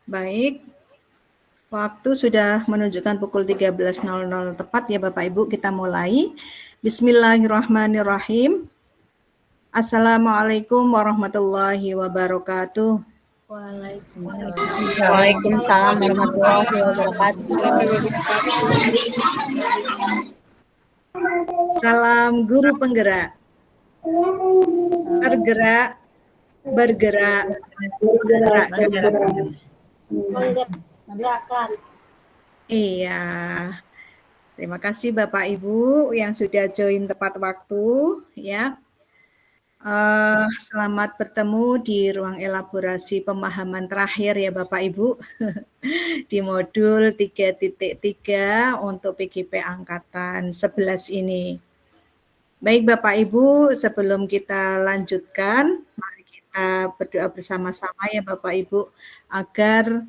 Baik, waktu sudah menunjukkan pukul 13.00 tepat ya Bapak Ibu, kita mulai. Bismillahirrahmanirrahim. Assalamualaikum warahmatullahi wabarakatuh. Waalaikumsalam warahmatullahi wabarakatuh. Salam guru penggerak. Tergerak, bergerak, gerak. Iya. Terima kasih Bapak Ibu yang sudah join tepat waktu ya. Selamat bertemu di ruang elaborasi pemahaman terakhir ya Bapak Ibu di modul 3.3 untuk PGP angkatan 11 ini. Baik Bapak Ibu, sebelum kita lanjutkan, mari kita berdoa bersama-sama ya Bapak Ibu agar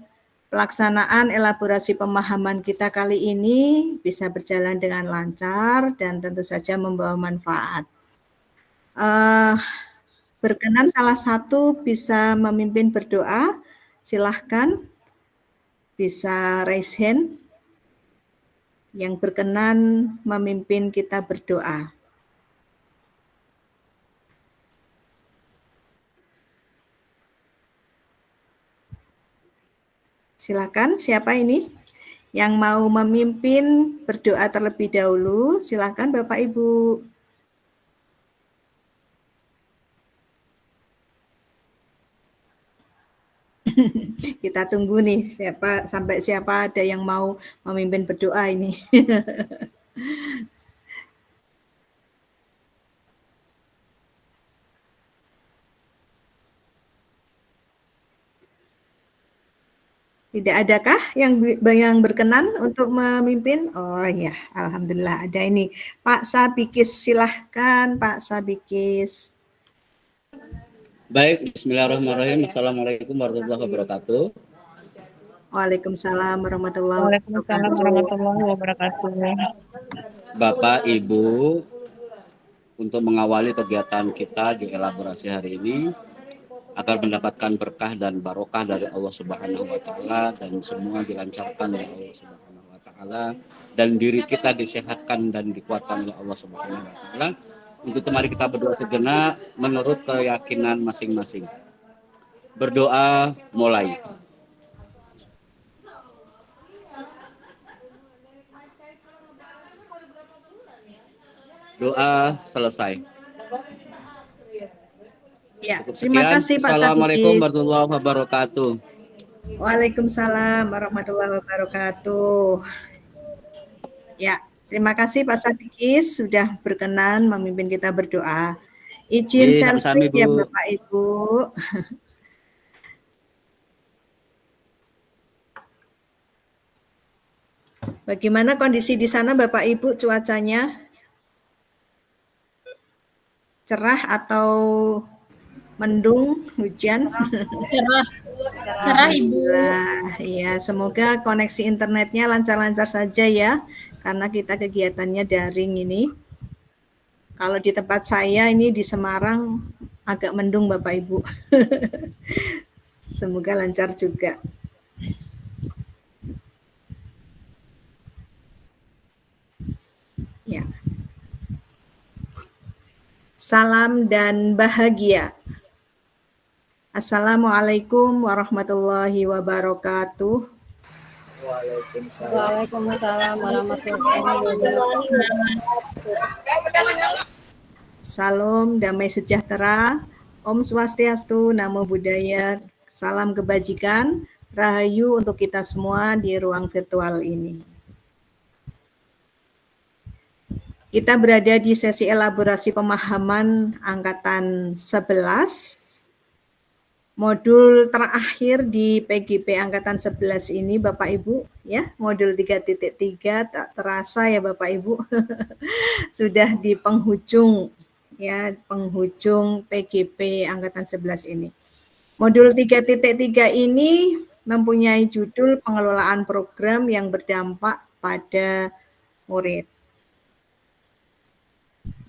pelaksanaan elaborasi pemahaman kita kali ini bisa berjalan dengan lancar dan tentu saja membawa manfaat. Berkenan salah satu bisa memimpin berdoa, silahkan bisa raise hand yang berkenan memimpin kita berdoa. Silakan, siapa ini yang mau memimpin berdoa terlebih dahulu? Silakan Bapak Ibu. Kita tunggu nih sampai siapa ada yang mau memimpin berdoa ini. Tidak adakah yang berkenan untuk memimpin? Oh ya, alhamdulillah ada ini. Pak Sabikis, silahkan Pak Sabikis. Baik, bismillahirrahmanirrahim. Assalamualaikum warahmatullahi wabarakatuh. Waalaikumsalam warahmatullahi wabarakatuh. Bapak, Ibu, untuk mengawali kegiatan kita di elaborasi hari ini, agar mendapatkan berkah dan barokah dari Allah Subhanahu wa Ta'ala, dan semua dilancarkan oleh Allah Subhanahu wa Ta'ala, dan diri kita disehatkan dan dikuatkan oleh Allah Subhanahu wa Ta'ala. Untuk mari kita berdoa sejenak menurut keyakinan masing-masing. Berdoa mulai. Doa selesai. Ya, terima kasih Pak Sabikis. Assalamualaikum warahmatullahi wabarakatuh. Waalaikumsalam warahmatullahi wabarakatuh. Ya, terima kasih Pak Sabikis sudah berkenan memimpin kita berdoa. Izin share screen ya Bapak Ibu. Bagaimana kondisi di sana Bapak Ibu, cuacanya? Cerah atau mendung, hujan? Cerah Ibu. Iya, semoga koneksi internetnya lancar-lancar saja ya, karena kita kegiatannya daring ini. Kalau di tempat saya ini di Semarang agak mendung Bapak Ibu. Semoga lancar juga. Ya. Salam dan bahagia. Assalamualaikum warahmatullahi wabarakatuh. Waalaikumsalam warahmatullahi wabarakatuh. Salam damai sejahtera, Om Swastiastu, Namo Buddhaya, salam kebajikan, rahayu untuk kita semua di ruang virtual ini. Kita berada di sesi elaborasi pemahaman angkatan 11. Modul terakhir di PGP angkatan 11 ini Bapak Ibu ya, modul 3.3 tak terasa ya Bapak Ibu. Sudah di penghujung ya, penghujung PGP angkatan 11 ini. Modul 3.3 ini mempunyai judul pengelolaan program yang berdampak pada murid.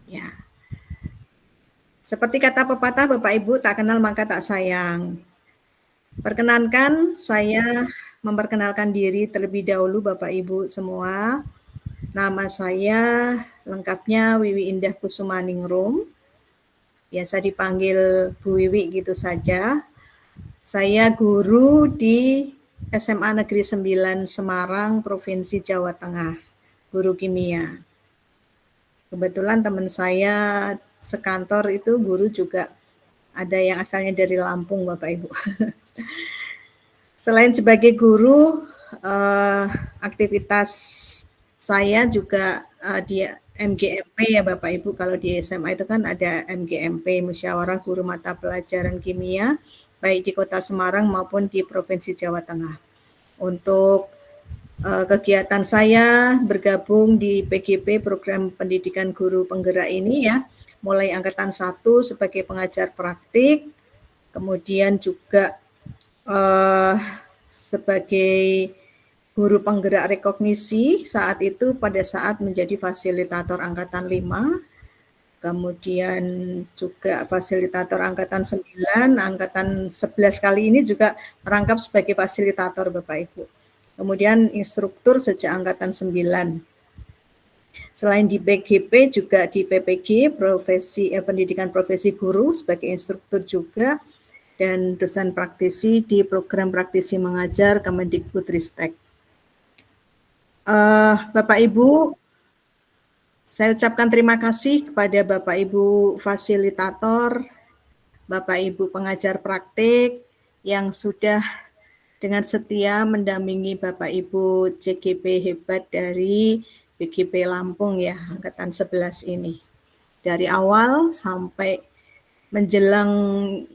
Ya. Seperti kata pepatah Bapak Ibu, tak kenal maka tak sayang. Perkenankan saya memperkenalkan diri terlebih dahulu Bapak Ibu semua. Nama saya lengkapnya Wiwi Indah Kusumaningrum. Biasa dipanggil Bu Wiwi gitu saja. Saya guru di SMA Negeri 9 Semarang, Provinsi Jawa Tengah. Guru kimia. Kebetulan teman saya sekantor itu guru juga ada yang asalnya dari Lampung, Bapak Ibu. Selain sebagai guru, aktivitas saya juga di MGMP ya Bapak Ibu. Kalau di SMA itu kan ada MGMP, Musyawarah Guru Mata Pelajaran Kimia, baik di Kota Semarang maupun di Provinsi Jawa Tengah. Untuk kegiatan saya bergabung di PGP, Program Pendidikan Guru Penggerak ini ya, mulai angkatan 1 sebagai pengajar praktik, kemudian juga sebagai guru penggerak rekognisi saat itu pada saat menjadi fasilitator angkatan 5, kemudian juga fasilitator angkatan 9, angkatan 11 kali ini juga merangkap sebagai fasilitator Bapak Ibu. Kemudian instruktur sejak angkatan 9. Selain di PGP juga di PPG, Pendidikan Profesi Guru sebagai instruktur juga, dan dosen praktisi di program praktisi mengajar Kemendikbudristek. Bapak Ibu, saya ucapkan terima kasih kepada Bapak Ibu fasilitator, Bapak Ibu pengajar praktik yang sudah dengan setia mendampingi Bapak Ibu CGP hebat dari PGP Lampung ya, angkatan 11 ini. Dari awal sampai menjelang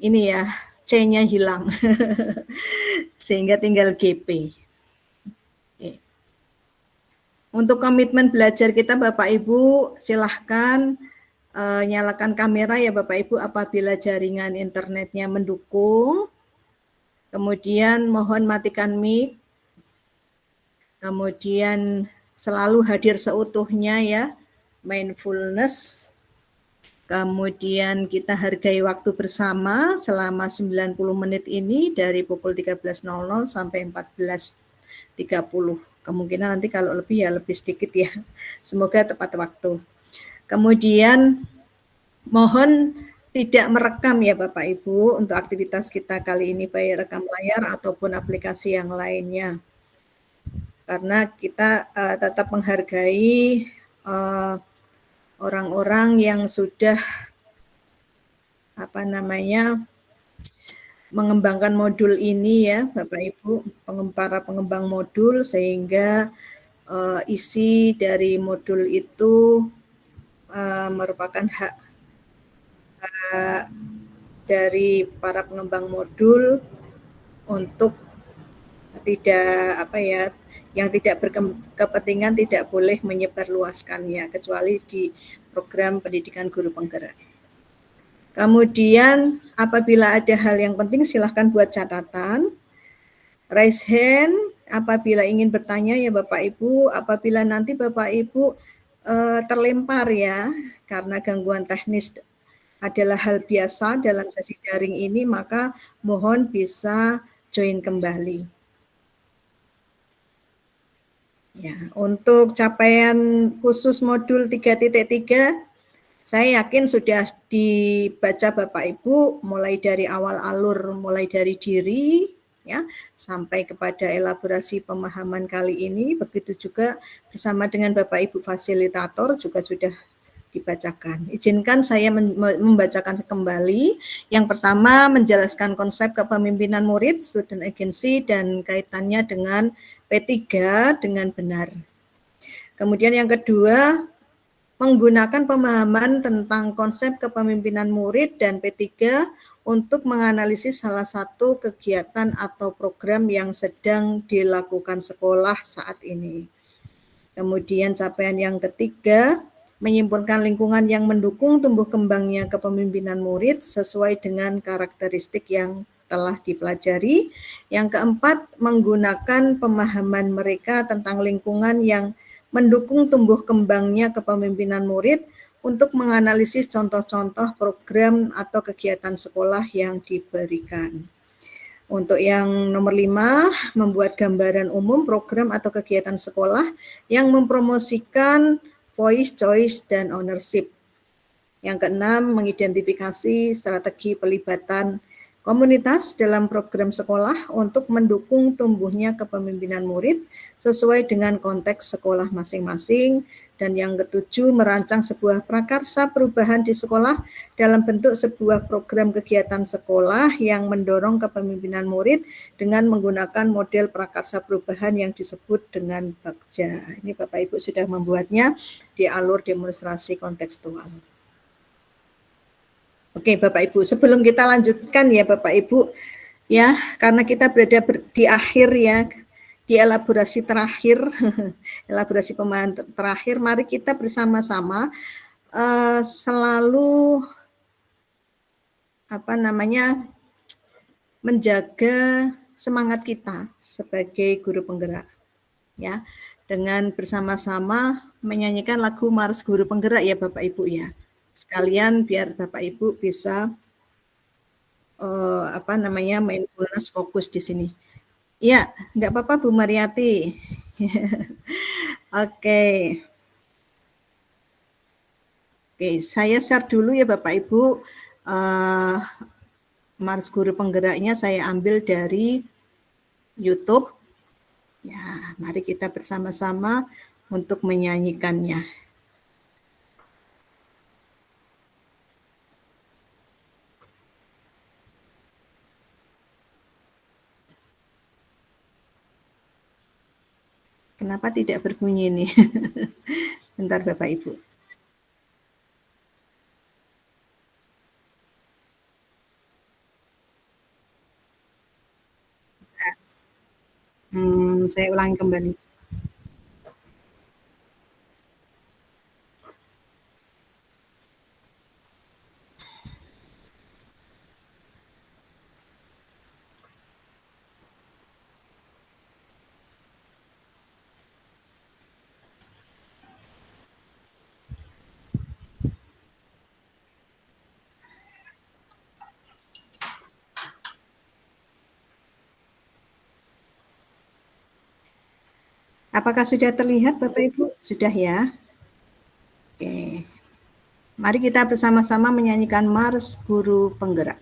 ini ya, C-nya hilang. Sehingga tinggal GP. Untuk komitmen belajar kita Bapak Ibu, silahkan nyalakan kamera ya Bapak Ibu apabila jaringan internetnya mendukung. Kemudian mohon matikan mic. Kemudian selalu hadir seutuhnya ya, mindfulness. Kemudian kita hargai waktu bersama selama 90 menit ini dari pukul 13.00 sampai 14.30. Kemungkinan nanti kalau lebih ya lebih sedikit ya. Semoga tepat waktu. Kemudian mohon tidak merekam ya Bapak Ibu untuk aktivitas kita kali ini baik rekam layar ataupun aplikasi yang lainnya. Karena kita tetap menghargai orang-orang yang sudah mengembangkan modul ini ya Bapak Ibu, para pengembang modul, sehingga isi dari modul itu merupakan hak dari para pengembang modul untuk yang tidak berkepentingan tidak boleh menyebarluaskannya kecuali di program pendidikan guru penggerak. Kemudian apabila ada hal yang penting silahkan buat catatan, raise hand apabila ingin bertanya ya Bapak Ibu. Apabila nanti Bapak Ibu terlempar ya karena gangguan teknis adalah hal biasa dalam sesi daring ini, maka mohon bisa join kembali. Ya, untuk capaian khusus modul 3.3 saya yakin sudah dibaca Bapak Ibu mulai dari awal alur, mulai dari diri ya sampai kepada elaborasi pemahaman kali ini. Begitu juga bersama dengan Bapak Ibu fasilitator juga sudah dibacakan. Izinkan saya membacakan kembali. Yang pertama menjelaskan konsep kepemimpinan murid, student agency, dan kaitannya dengan P3 dengan benar. Kemudian yang kedua, menggunakan pemahaman tentang konsep kepemimpinan murid dan P3 untuk menganalisis salah satu kegiatan atau program yang sedang dilakukan sekolah saat ini. Kemudian capaian yang ketiga, menyimpulkan lingkungan yang mendukung tumbuh kembangnya kepemimpinan murid sesuai dengan karakteristik yang telah dipelajari. Yang keempat, menggunakan pemahaman mereka tentang lingkungan yang mendukung tumbuh kembangnya kepemimpinan murid untuk menganalisis contoh-contoh program atau kegiatan sekolah yang diberikan. Untuk yang nomor 5, membuat gambaran umum program atau kegiatan sekolah yang mempromosikan voice, choice, dan ownership. Yang keenam, mengidentifikasi strategi pelibatan komunitas dalam program sekolah untuk mendukung tumbuhnya kepemimpinan murid sesuai dengan konteks sekolah masing-masing. Dan yang ketujuh, merancang sebuah prakarsa perubahan di sekolah dalam bentuk sebuah program kegiatan sekolah yang mendorong kepemimpinan murid dengan menggunakan model prakarsa perubahan yang disebut dengan Bagja. Ini Bapak Ibu sudah membuatnya di alur demonstrasi kontekstual. Oke Bapak Ibu, sebelum kita lanjutkan ya Bapak Ibu, ya karena kita berada di akhir ya, di elaborasi terakhir, elaborasi pemahaman terakhir, mari kita bersama-sama selalu menjaga semangat kita sebagai guru penggerak, ya, dengan bersama-sama menyanyikan lagu Mars Guru Penggerak ya Bapak Ibu ya, sekalian biar Bapak Ibu bisa mindfulness fokus di sini. Ya, enggak apa-apa Bu Mariati. Oke. Oke, saya share dulu ya Bapak Ibu. Mars Guru Penggeraknya saya ambil dari YouTube. Ya, mari kita bersama-sama untuk menyanyikannya. Kenapa tidak berbunyi nih? Bentar Bapak Ibu. Saya ulangi kembali. Apakah sudah terlihat Bapak Ibu? Sudah ya? Oke. Mari kita bersama-sama menyanyikan Mars Guru Penggerak.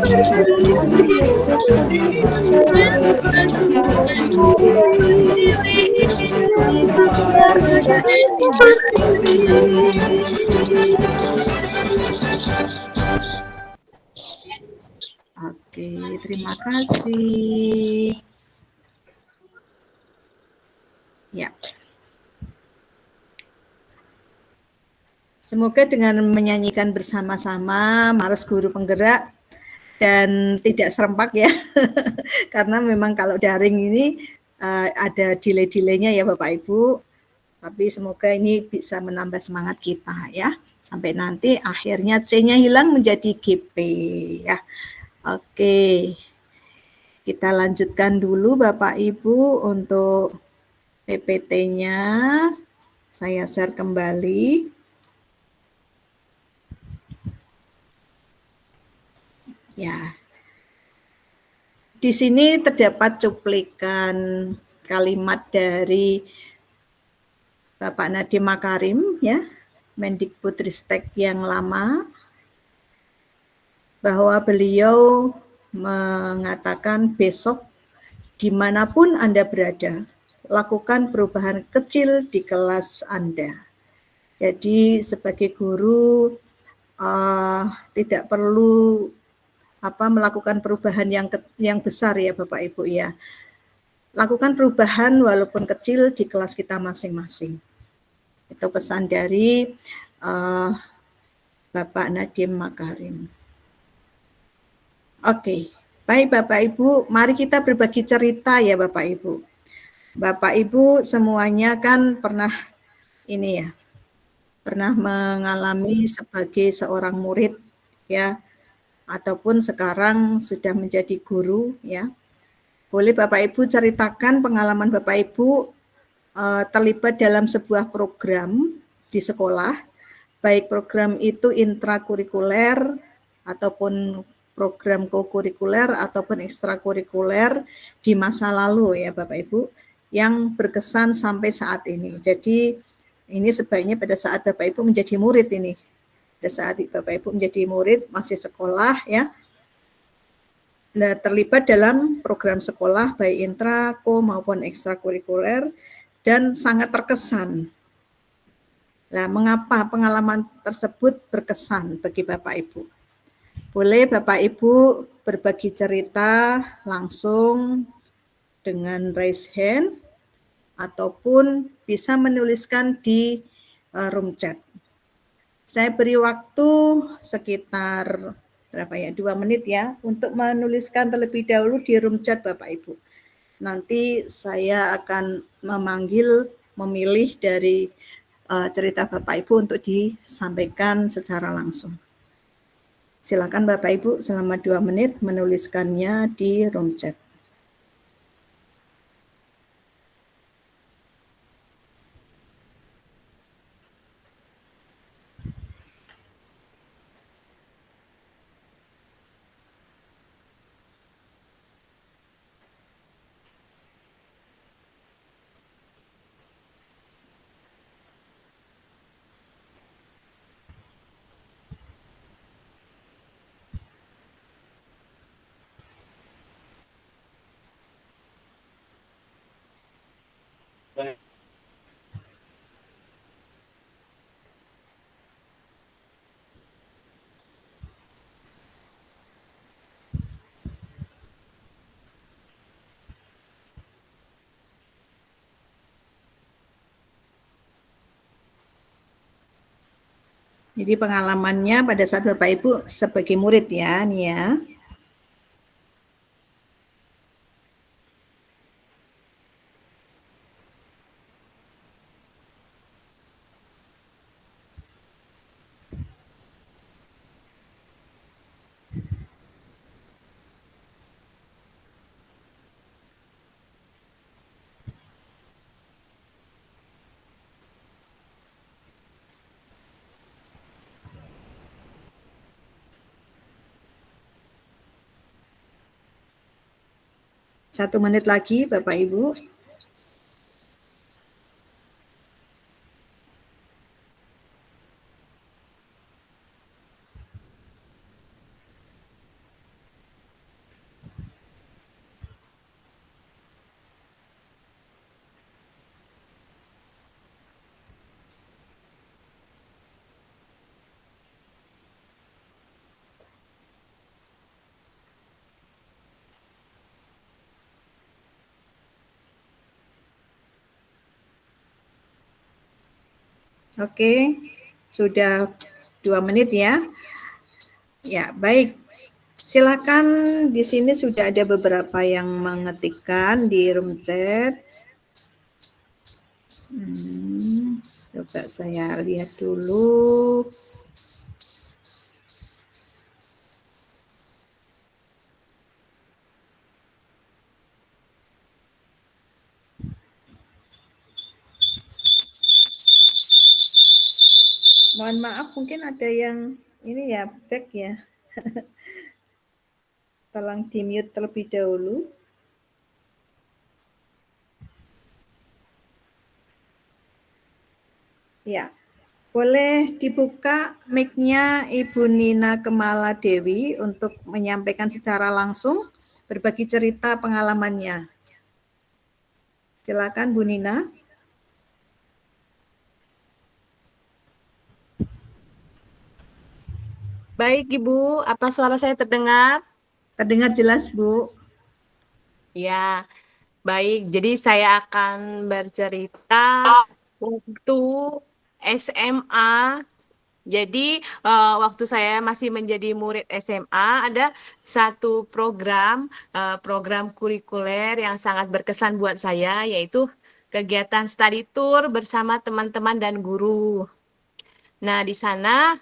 Oke, terima kasih. Ya. Semoga dengan menyanyikan bersama-sama Mars Guru Penggerak dan tidak serempak ya, karena memang kalau daring ini ada delay-delaynya ya Bapak Ibu, tapi semoga ini bisa menambah semangat kita ya, sampai nanti akhirnya C-nya hilang menjadi GP ya. Oke, kita lanjutkan dulu Bapak Ibu untuk PPT-nya, saya share kembali. Ya, di sini terdapat cuplikan kalimat dari Bapak Nadiem Makarim, ya, Mendikbudristek yang lama, bahwa beliau mengatakan besok dimanapun Anda berada, lakukan perubahan kecil di kelas Anda. Jadi sebagai guru tidak perlu melakukan perubahan yang besar ya Bapak Ibu ya. Lakukan perubahan walaupun kecil di kelas kita masing-masing. Itu pesan dari Bapak Nadiem Makarim. Oke, baik Bapak Ibu, mari kita berbagi cerita ya Bapak Ibu. Bapak Ibu semuanya kan pernah mengalami sebagai seorang murid ya, ataupun sekarang sudah menjadi guru ya. Boleh Bapak Ibu ceritakan pengalaman Bapak Ibu terlibat dalam sebuah program di sekolah, baik program itu intrakurikuler ataupun program kokurikuler ataupun ekstrakurikuler di masa lalu ya Bapak Ibu, yang berkesan sampai saat ini. Jadi ini sebaiknya pada saat Bapak Ibu menjadi murid ini, pada saat Bapak Ibu menjadi murid masih sekolah ya, terlibat dalam program sekolah baik intra, ko maupun ekstrakurikuler dan sangat terkesan. Nah, mengapa pengalaman tersebut berkesan bagi Bapak Ibu? Boleh Bapak Ibu berbagi cerita langsung dengan raise hand ataupun bisa menuliskan di room chat. Saya beri waktu sekitar 2 menit ya untuk menuliskan terlebih dahulu di room chat Bapak Ibu. Nanti saya akan memilih dari cerita Bapak Ibu untuk disampaikan secara langsung. Silakan Bapak Ibu selama 2 menit menuliskannya di room chat. Jadi pengalamannya pada saat Bapak Ibu sebagai murid ya, nih ya. Satu menit lagi Bapak Ibu. Oke, sudah 2 menit ya. Ya, baik. Silakan, di sini sudah ada beberapa yang mengetikkan di room chat. Coba saya lihat dulu. Mohon maaf, mungkin ada yang ini ya, back ya. Tolong di-mute terlebih dahulu. Ya, boleh dibuka mic-nya Ibu Nina Kemala Dewi untuk menyampaikan secara langsung, berbagi cerita pengalamannya. Silakan Bu Nina. Baik, Ibu. Apa suara saya terdengar? Terdengar jelas, Bu. Ya, baik. Jadi saya akan bercerita waktu SMA. Jadi waktu saya masih menjadi murid SMA ada satu program kurikuler yang sangat berkesan buat saya, yaitu kegiatan study tour bersama teman-teman dan guru. Nah, di sana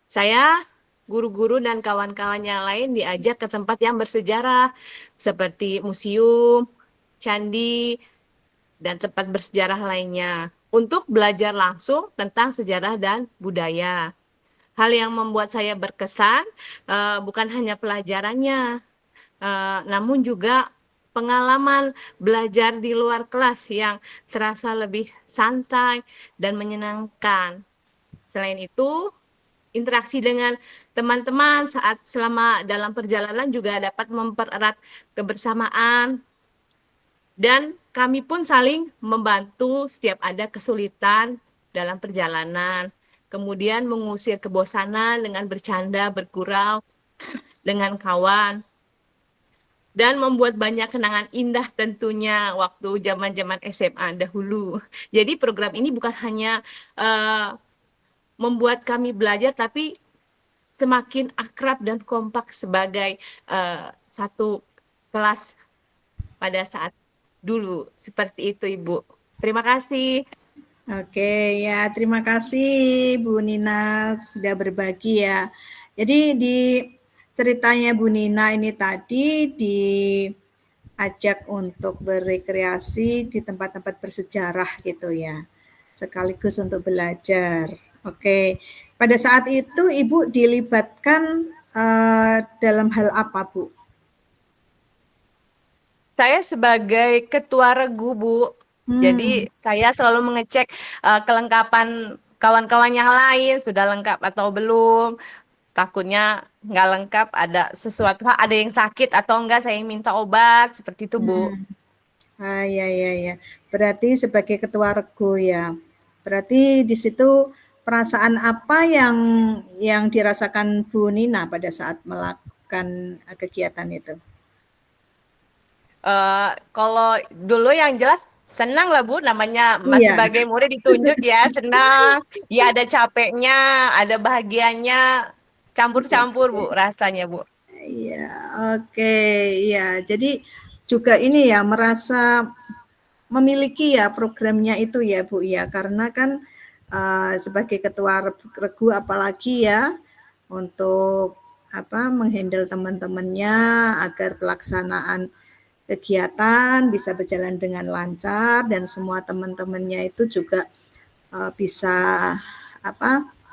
saya, guru-guru dan kawan-kawan yang lain diajak ke tempat yang bersejarah seperti museum, candi, dan tempat bersejarah lainnya untuk belajar langsung tentang sejarah dan budaya. Hal yang membuat saya berkesan bukan hanya pelajarannya, namun juga pengalaman belajar di luar kelas yang terasa lebih santai dan menyenangkan. Selain itu, interaksi dengan teman-teman saat selama dalam perjalanan juga dapat mempererat kebersamaan dan kami pun saling membantu setiap ada kesulitan dalam perjalanan. Kemudian mengusir kebosanan dengan bercanda, bergurau dengan kawan dan membuat banyak kenangan indah tentunya waktu zaman-zaman SMA dahulu. Jadi program ini bukan hanya membuat kami belajar tapi semakin akrab dan kompak sebagai satu kelas pada saat dulu. Seperti itu, Ibu. Terima kasih. Oke, ya terima kasih Bu Nina sudah berbagi ya. Jadi di ceritanya Bu Nina ini tadi diajak untuk berekreasi di tempat-tempat bersejarah gitu ya, sekaligus untuk belajar. Oke, pada saat itu Ibu dilibatkan dalam hal apa, Bu? Saya sebagai ketua regu, Bu. Jadi saya selalu mengecek kelengkapan kawan-kawan yang lain, sudah lengkap atau belum. Takutnya nggak lengkap, ada sesuatu, ada yang sakit atau enggak, saya minta obat, seperti itu, Bu. Ya. Berarti sebagai ketua regu ya. Berarti di situ perasaan apa yang dirasakan Bu Nina pada saat melakukan kegiatan itu? Kalau dulu yang jelas senang lah, Bu, namanya Iya. sebagai murid ditunjuk ya, senang. Ya ada capeknya, ada bahagianya, campur-campur, Bu, rasanya, Bu. Iya, oke. Ya, jadi juga ini ya merasa memiliki ya programnya itu ya Bu ya, karena kan sebagai ketua regu apalagi ya untuk menghandle teman-temannya agar pelaksanaan kegiatan bisa berjalan dengan lancar dan semua teman-temannya itu juga bisa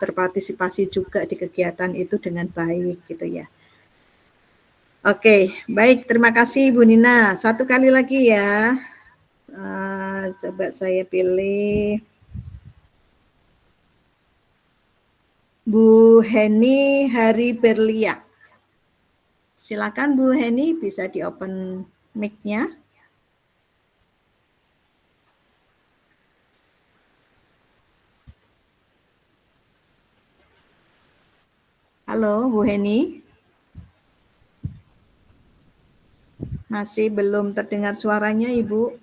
berpartisipasi juga di kegiatan itu dengan baik gitu ya. Oke, baik, terima kasih Bu Nina. Satu kali lagi ya. Coba saya pilih Bu Heni Hari Berlia. Silakan Bu Heni, bisa di open mic-nya. Halo Bu Heni. Masih belum terdengar suaranya Ibu.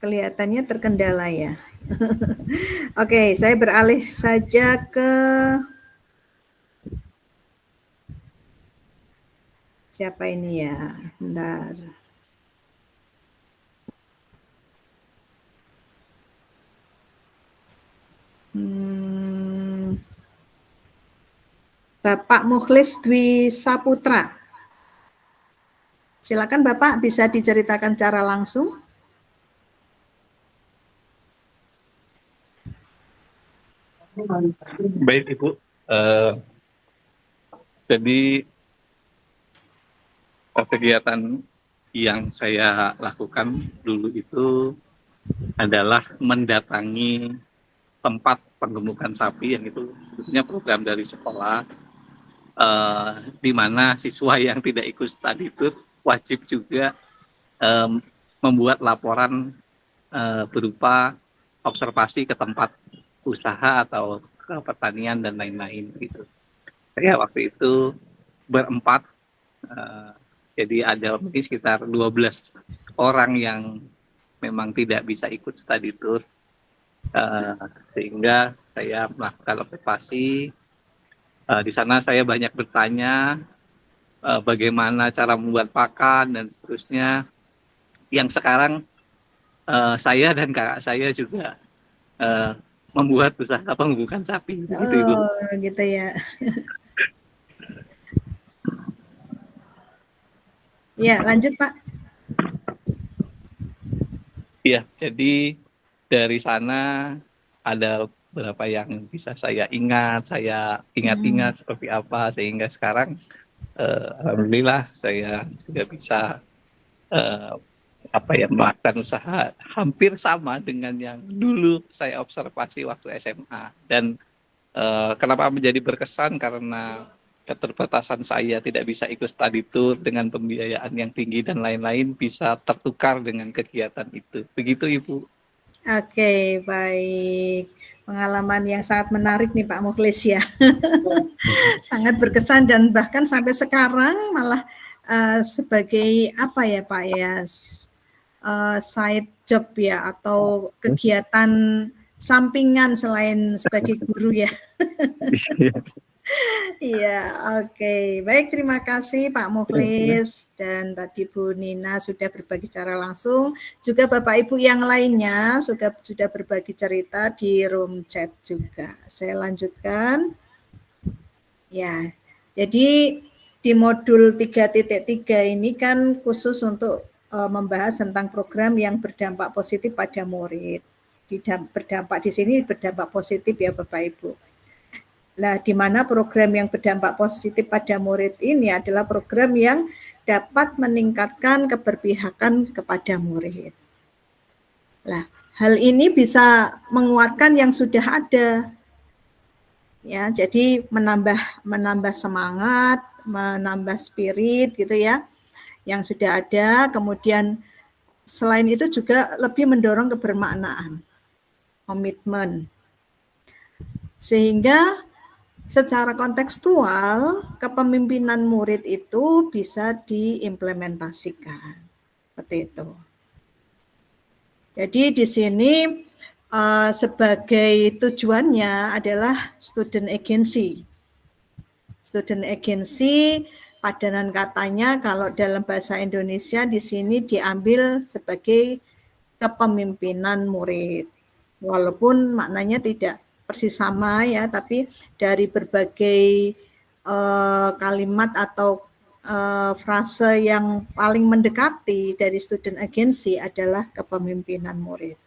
Kelihatannya terkendala ya. Oke, saya beralih saja ke siapa ini ya? Bentar. Bapak Mukhlis Dwi Saputra. Silakan Bapak, bisa diceritakan secara langsung. Baik Ibu, jadi kegiatan yang saya lakukan dulu itu adalah mendatangi tempat penggemukan sapi, yang itu sebetulnya program dari sekolah, di mana siswa yang tidak ikut study tour wajib juga membuat laporan berupa observasi ke tempat usaha atau ke pertanian dan lain-lain gitu. Saya waktu itu berempat, jadi ada mungkin sekitar 12 orang yang memang tidak bisa ikut study tour, sehingga saya melakukan observasi. Di sana saya banyak bertanya bagaimana cara membuat pakan dan seterusnya, yang sekarang saya dan kakak saya juga membuat usaha penggemukan sapi. Begitu, Ibu. Oh, gitu ya. Ya, lanjut Pak. Iya, jadi dari sana ada beberapa yang bisa saya ingat seperti apa, sehingga sekarang alhamdulillah saya juga bisa melakukan usaha hampir sama dengan yang dulu saya observasi waktu SMA. Dan kenapa menjadi berkesan, karena keterbatasan saya tidak bisa ikut study tour dengan pembiayaan yang tinggi dan lain-lain bisa tertukar dengan kegiatan itu. Begitu Ibu. Oke, baik. Pengalaman yang sangat menarik nih Pak Mukhlis ya. Sangat berkesan dan bahkan sampai sekarang malah sebagai apa ya Pak ya, side job ya, atau kegiatan sampingan selain sebagai guru ya. Iya, oke. Baik, terima kasih Pak Mukhlis, dan tadi Bu Nina sudah berbagi secara langsung. Juga Bapak Ibu yang lainnya sudah berbagi cerita di room chat juga. Saya lanjutkan. Ya, jadi di modul 3.3 ini kan khusus untuk membahas tentang program yang berdampak positif pada murid. Berdampak di sini berdampak positif ya Bapak Ibu. Nah, di mana program yang berdampak positif pada murid ini adalah program yang dapat meningkatkan keberpihakan kepada murid. Nah, hal ini bisa menguatkan yang sudah ada. Ya, jadi menambah semangat, menambah spirit gitu ya, yang sudah ada. Kemudian selain itu juga lebih mendorong kebermaknaan, komitmen. Sehingga secara kontekstual, kepemimpinan murid itu bisa diimplementasikan. Seperti itu. Jadi di sini sebagai tujuannya adalah student agency. Student agency, padanan katanya kalau dalam bahasa Indonesia di sini diambil sebagai kepemimpinan murid. Walaupun maknanya tidak persis sama ya, tapi dari berbagai kalimat atau frase yang paling mendekati dari student agency adalah kepemimpinan murid.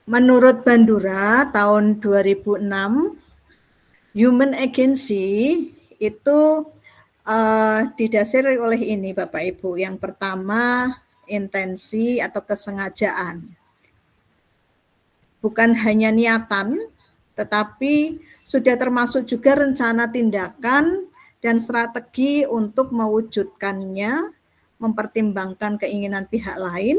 Menurut Bandura tahun 2006, human agency itu didasari oleh ini Bapak Ibu. Yang pertama, intensi atau kesengajaan. Bukan hanya niatan, tetapi sudah termasuk juga rencana tindakan dan strategi untuk mewujudkannya, mempertimbangkan keinginan pihak lain,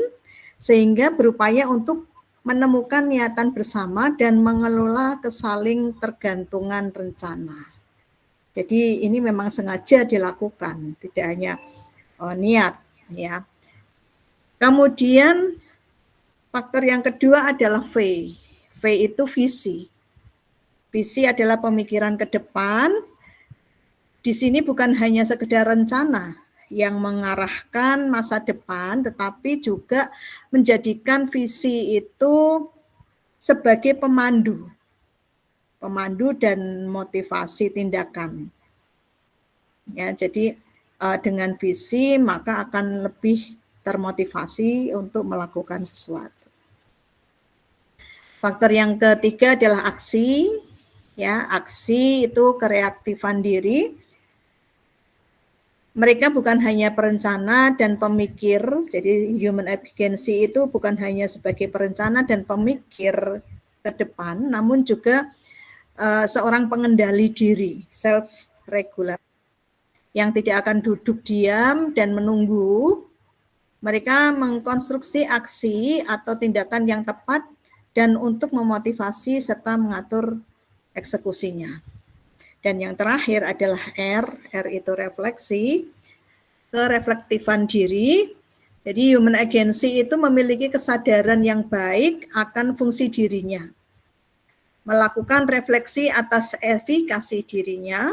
sehingga berupaya untuk menemukan niatan bersama dan mengelola kesaling tergantungan rencana. Jadi ini memang sengaja dilakukan, tidak hanya niat ya. Kemudian faktor yang kedua adalah V. V itu visi. Visi adalah pemikiran ke depan. Di sini bukan hanya sekedar rencana yang mengarahkan masa depan, tetapi juga menjadikan visi itu sebagai pemandu dan motivasi tindakan. Ya, jadi dengan visi maka akan lebih termotivasi untuk melakukan sesuatu. Faktor yang ketiga adalah aksi. Ya, aksi itu kereaktifan diri. Mereka bukan hanya perencana dan pemikir, jadi human agency itu bukan hanya sebagai perencana dan pemikir ke depan, namun juga seorang pengendali diri, self-regular, yang tidak akan duduk diam dan menunggu. Mereka mengkonstruksi aksi atau tindakan yang tepat dan untuk memotivasi serta mengatur eksekusinya. Dan yang terakhir adalah R itu refleksi, kereflektifan diri. Jadi human agency itu memiliki kesadaran yang baik akan fungsi dirinya. Melakukan refleksi atas efikasi dirinya,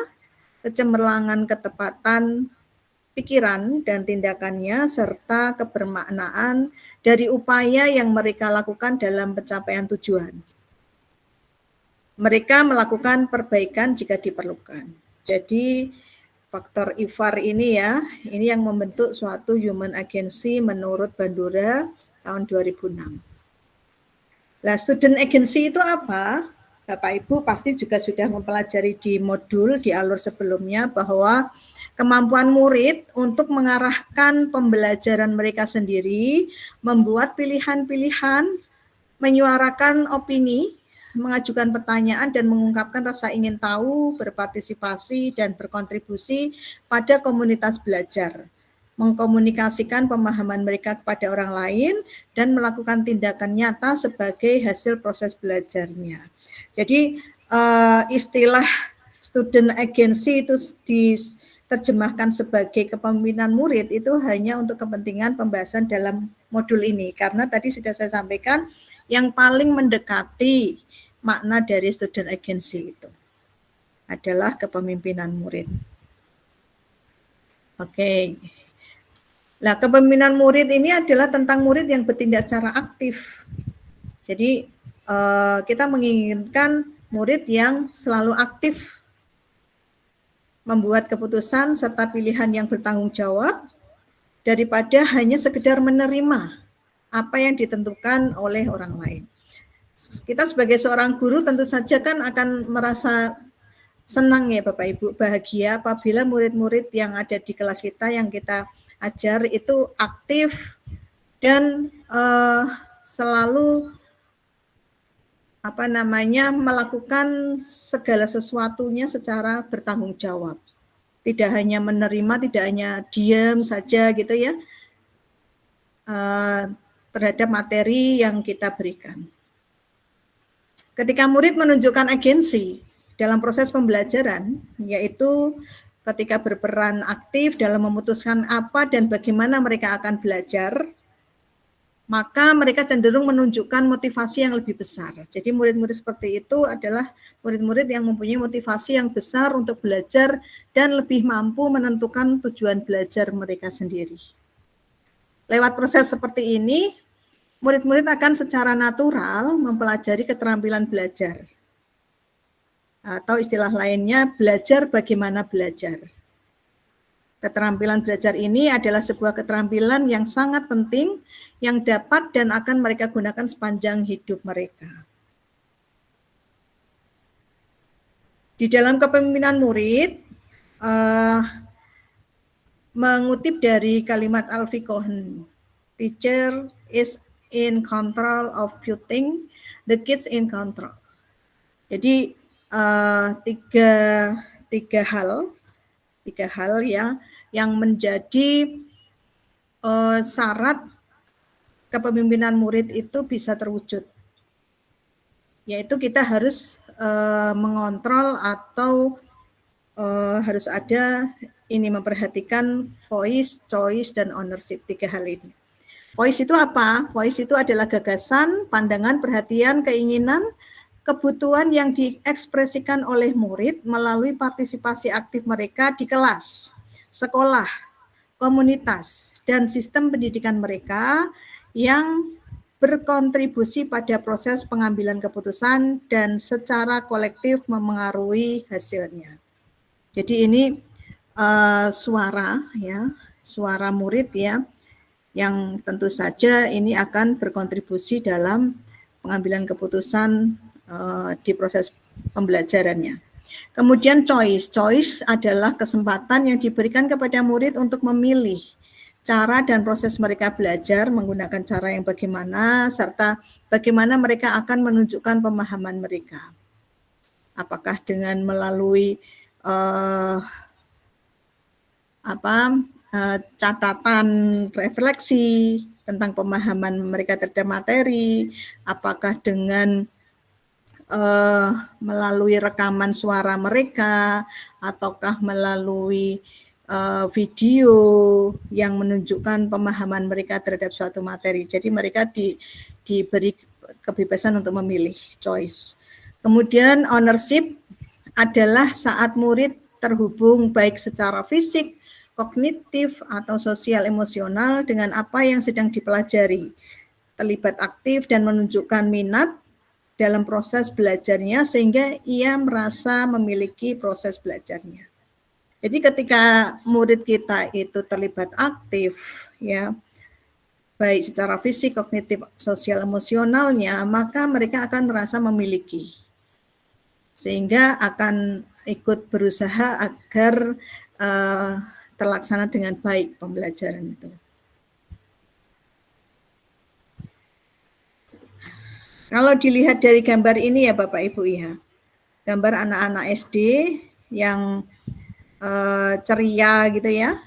kecemerlangan ketepatan pikiran dan tindakannya, serta kebermaknaan dari upaya yang mereka lakukan dalam pencapaian tujuan. Mereka melakukan perbaikan jika diperlukan. Jadi faktor IFAR ini ya, ini yang membentuk suatu human agency menurut Bandura tahun 2006. Nah, student agency itu apa? Bapak Ibu pasti juga sudah mempelajari di modul di alur sebelumnya bahwa kemampuan murid untuk mengarahkan pembelajaran mereka sendiri, membuat pilihan-pilihan, menyuarakan opini, mengajukan pertanyaan dan mengungkapkan rasa ingin tahu, berpartisipasi dan berkontribusi pada komunitas belajar, mengkomunikasikan pemahaman mereka kepada orang lain dan melakukan tindakan nyata sebagai hasil proses belajarnya. Jadi istilah student agency itu diterjemahkan sebagai kepemimpinan murid itu hanya untuk kepentingan pembahasan dalam modul ini, karena tadi sudah saya sampaikan yang paling mendekati makna dari student agency itu adalah kepemimpinan murid. Oke. Nah, kepemimpinan murid ini adalah tentang murid yang bertindak secara aktif. Jadi kita menginginkan murid yang selalu aktif membuat keputusan serta pilihan yang bertanggung jawab daripada hanya sekedar menerima apa yang ditentukan oleh orang lain. Kita sebagai seorang guru tentu saja kan akan merasa senang ya Bapak Ibu, bahagia apabila murid-murid yang ada di kelas kita yang kita ajar itu aktif dan selalu melakukan segala sesuatunya secara bertanggung jawab. Tidak hanya menerima, tidak hanya diam saja gitu ya terhadap materi yang kita berikan. Ketika murid menunjukkan agensi dalam proses pembelajaran, yaitu ketika berperan aktif dalam memutuskan apa dan bagaimana mereka akan belajar, maka mereka cenderung menunjukkan motivasi yang lebih besar. Jadi murid-murid seperti itu adalah murid-murid yang mempunyai motivasi yang besar untuk belajar dan lebih mampu menentukan tujuan belajar mereka sendiri. Lewat proses seperti ini, murid-murid akan secara natural mempelajari keterampilan belajar. Atau istilah lainnya, belajar bagaimana belajar. Keterampilan belajar ini adalah sebuah keterampilan yang sangat penting yang dapat dan akan mereka gunakan sepanjang hidup mereka. Di dalam kepemimpinan murid, mengutip dari kalimat Alfie Cohen, teacher is in control of putting the kids in control. Jadi tiga hal ya yang menjadi syarat kepemimpinan murid itu bisa terwujud, yaitu kita harus mengontrol atau harus ada memperhatikan voice, choice, dan ownership, tiga hal ini. Voice itu apa? Voice itu adalah gagasan, pandangan, perhatian, keinginan, kebutuhan yang diekspresikan oleh murid melalui partisipasi aktif mereka di kelas, sekolah, komunitas, dan sistem pendidikan mereka yang berkontribusi pada proses pengambilan keputusan dan secara kolektif memengaruhi hasilnya. Jadi ini suara ya, suara murid ya, yang tentu saja ini akan berkontribusi dalam pengambilan keputusan di proses pembelajarannya. Kemudian choice adalah kesempatan yang diberikan kepada murid untuk memilih cara dan proses mereka belajar menggunakan cara yang bagaimana, serta bagaimana mereka akan menunjukkan pemahaman mereka. Apakah dengan melalui catatan refleksi tentang pemahaman mereka terhadap materi, apakah dengan melalui rekaman suara mereka, ataukah melalui video yang menunjukkan pemahaman mereka terhadap suatu materi. Jadi mereka diberi kebebasan untuk memilih, choice. Kemudian ownership adalah saat murid terhubung baik secara fisik, kognitif, atau sosial emosional dengan apa yang sedang dipelajari, terlibat aktif dan menunjukkan minat dalam proses belajarnya sehingga ia merasa memiliki proses belajarnya. Jadi ketika murid kita itu terlibat aktif ya, baik secara fisik, kognitif, sosial, emosionalnya, maka mereka akan merasa memiliki. Sehingga akan ikut berusaha agar terlaksana dengan baik pembelajaran itu. Kalau dilihat dari gambar ini ya Bapak Ibu ya, gambar anak-anak SD yang ceria gitu ya,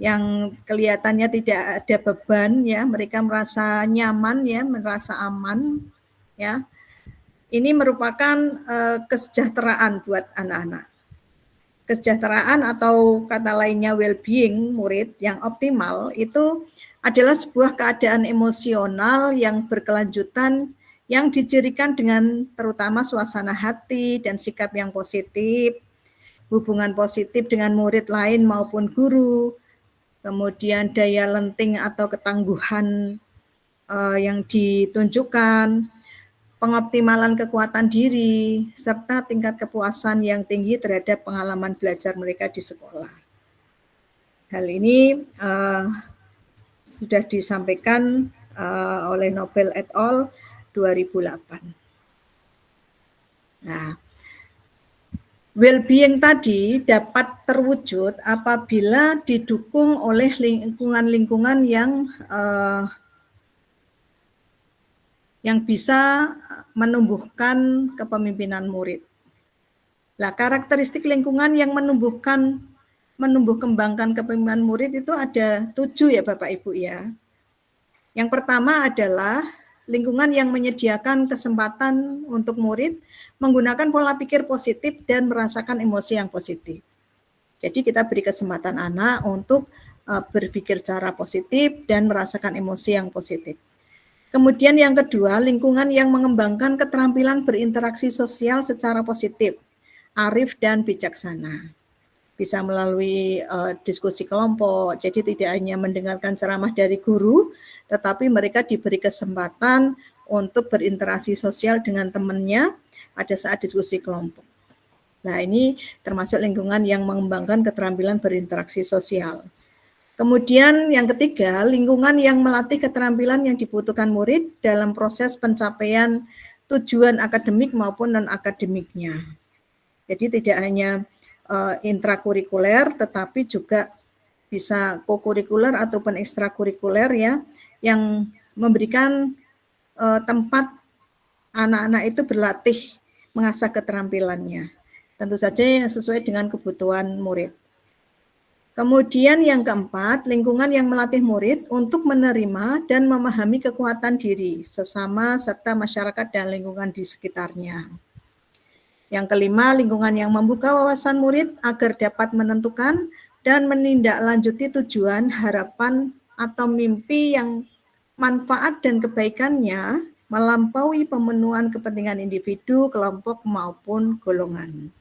yang kelihatannya tidak ada beban ya, mereka merasa nyaman ya, merasa aman ya. Ini merupakan kesejahteraan buat anak-anak. Kesejahteraan atau kata lainnya well-being murid yang optimal itu adalah sebuah keadaan emosional yang berkelanjutan yang dicirikan dengan terutama suasana hati dan sikap yang positif, hubungan positif dengan murid lain maupun guru, kemudian daya lenting atau ketangguhan yang ditunjukkan, pengoptimalan kekuatan diri, serta tingkat kepuasan yang tinggi terhadap pengalaman belajar mereka di sekolah. Hal ini sudah disampaikan oleh Nobel et al. 2008. Nah, well-being tadi dapat terwujud apabila didukung oleh lingkungan-lingkungan yang bisa menumbuhkan kepemimpinan murid. Nah, karakteristik lingkungan yang menumbuh kembangkan kepemimpinan murid itu ada 7 ya Bapak Ibu ya. Yang pertama adalah lingkungan yang menyediakan kesempatan untuk murid menggunakan pola pikir positif dan merasakan emosi yang positif. Jadi kita beri kesempatan anak untuk berpikir secara positif dan merasakan emosi yang positif. Kemudian yang kedua, lingkungan yang mengembangkan keterampilan berinteraksi sosial secara positif, arif dan bijaksana. Bisa melalui diskusi kelompok, jadi tidak hanya mendengarkan ceramah dari guru, tetapi mereka diberi kesempatan untuk berinteraksi sosial dengan temannya pada saat diskusi kelompok. Nah, ini termasuk lingkungan yang mengembangkan keterampilan berinteraksi sosial. Kemudian yang ketiga, lingkungan yang melatih keterampilan yang dibutuhkan murid dalam proses pencapaian tujuan akademik maupun non-akademiknya. Jadi tidak hanya intrakurikuler, tetapi juga bisa kokurikuler ataupun ekstrakurikuler ya, yang memberikan tempat anak-anak itu berlatih mengasah keterampilannya. Tentu saja sesuai dengan kebutuhan murid. Kemudian yang keempat, lingkungan yang melatih murid untuk menerima dan memahami kekuatan diri, sesama, serta masyarakat dan lingkungan di sekitarnya. Yang kelima, lingkungan yang membuka wawasan murid agar dapat menentukan dan menindaklanjuti tujuan, harapan, atau mimpi yang manfaat dan kebaikannya melampaui pemenuhan kepentingan individu, kelompok maupun golongan.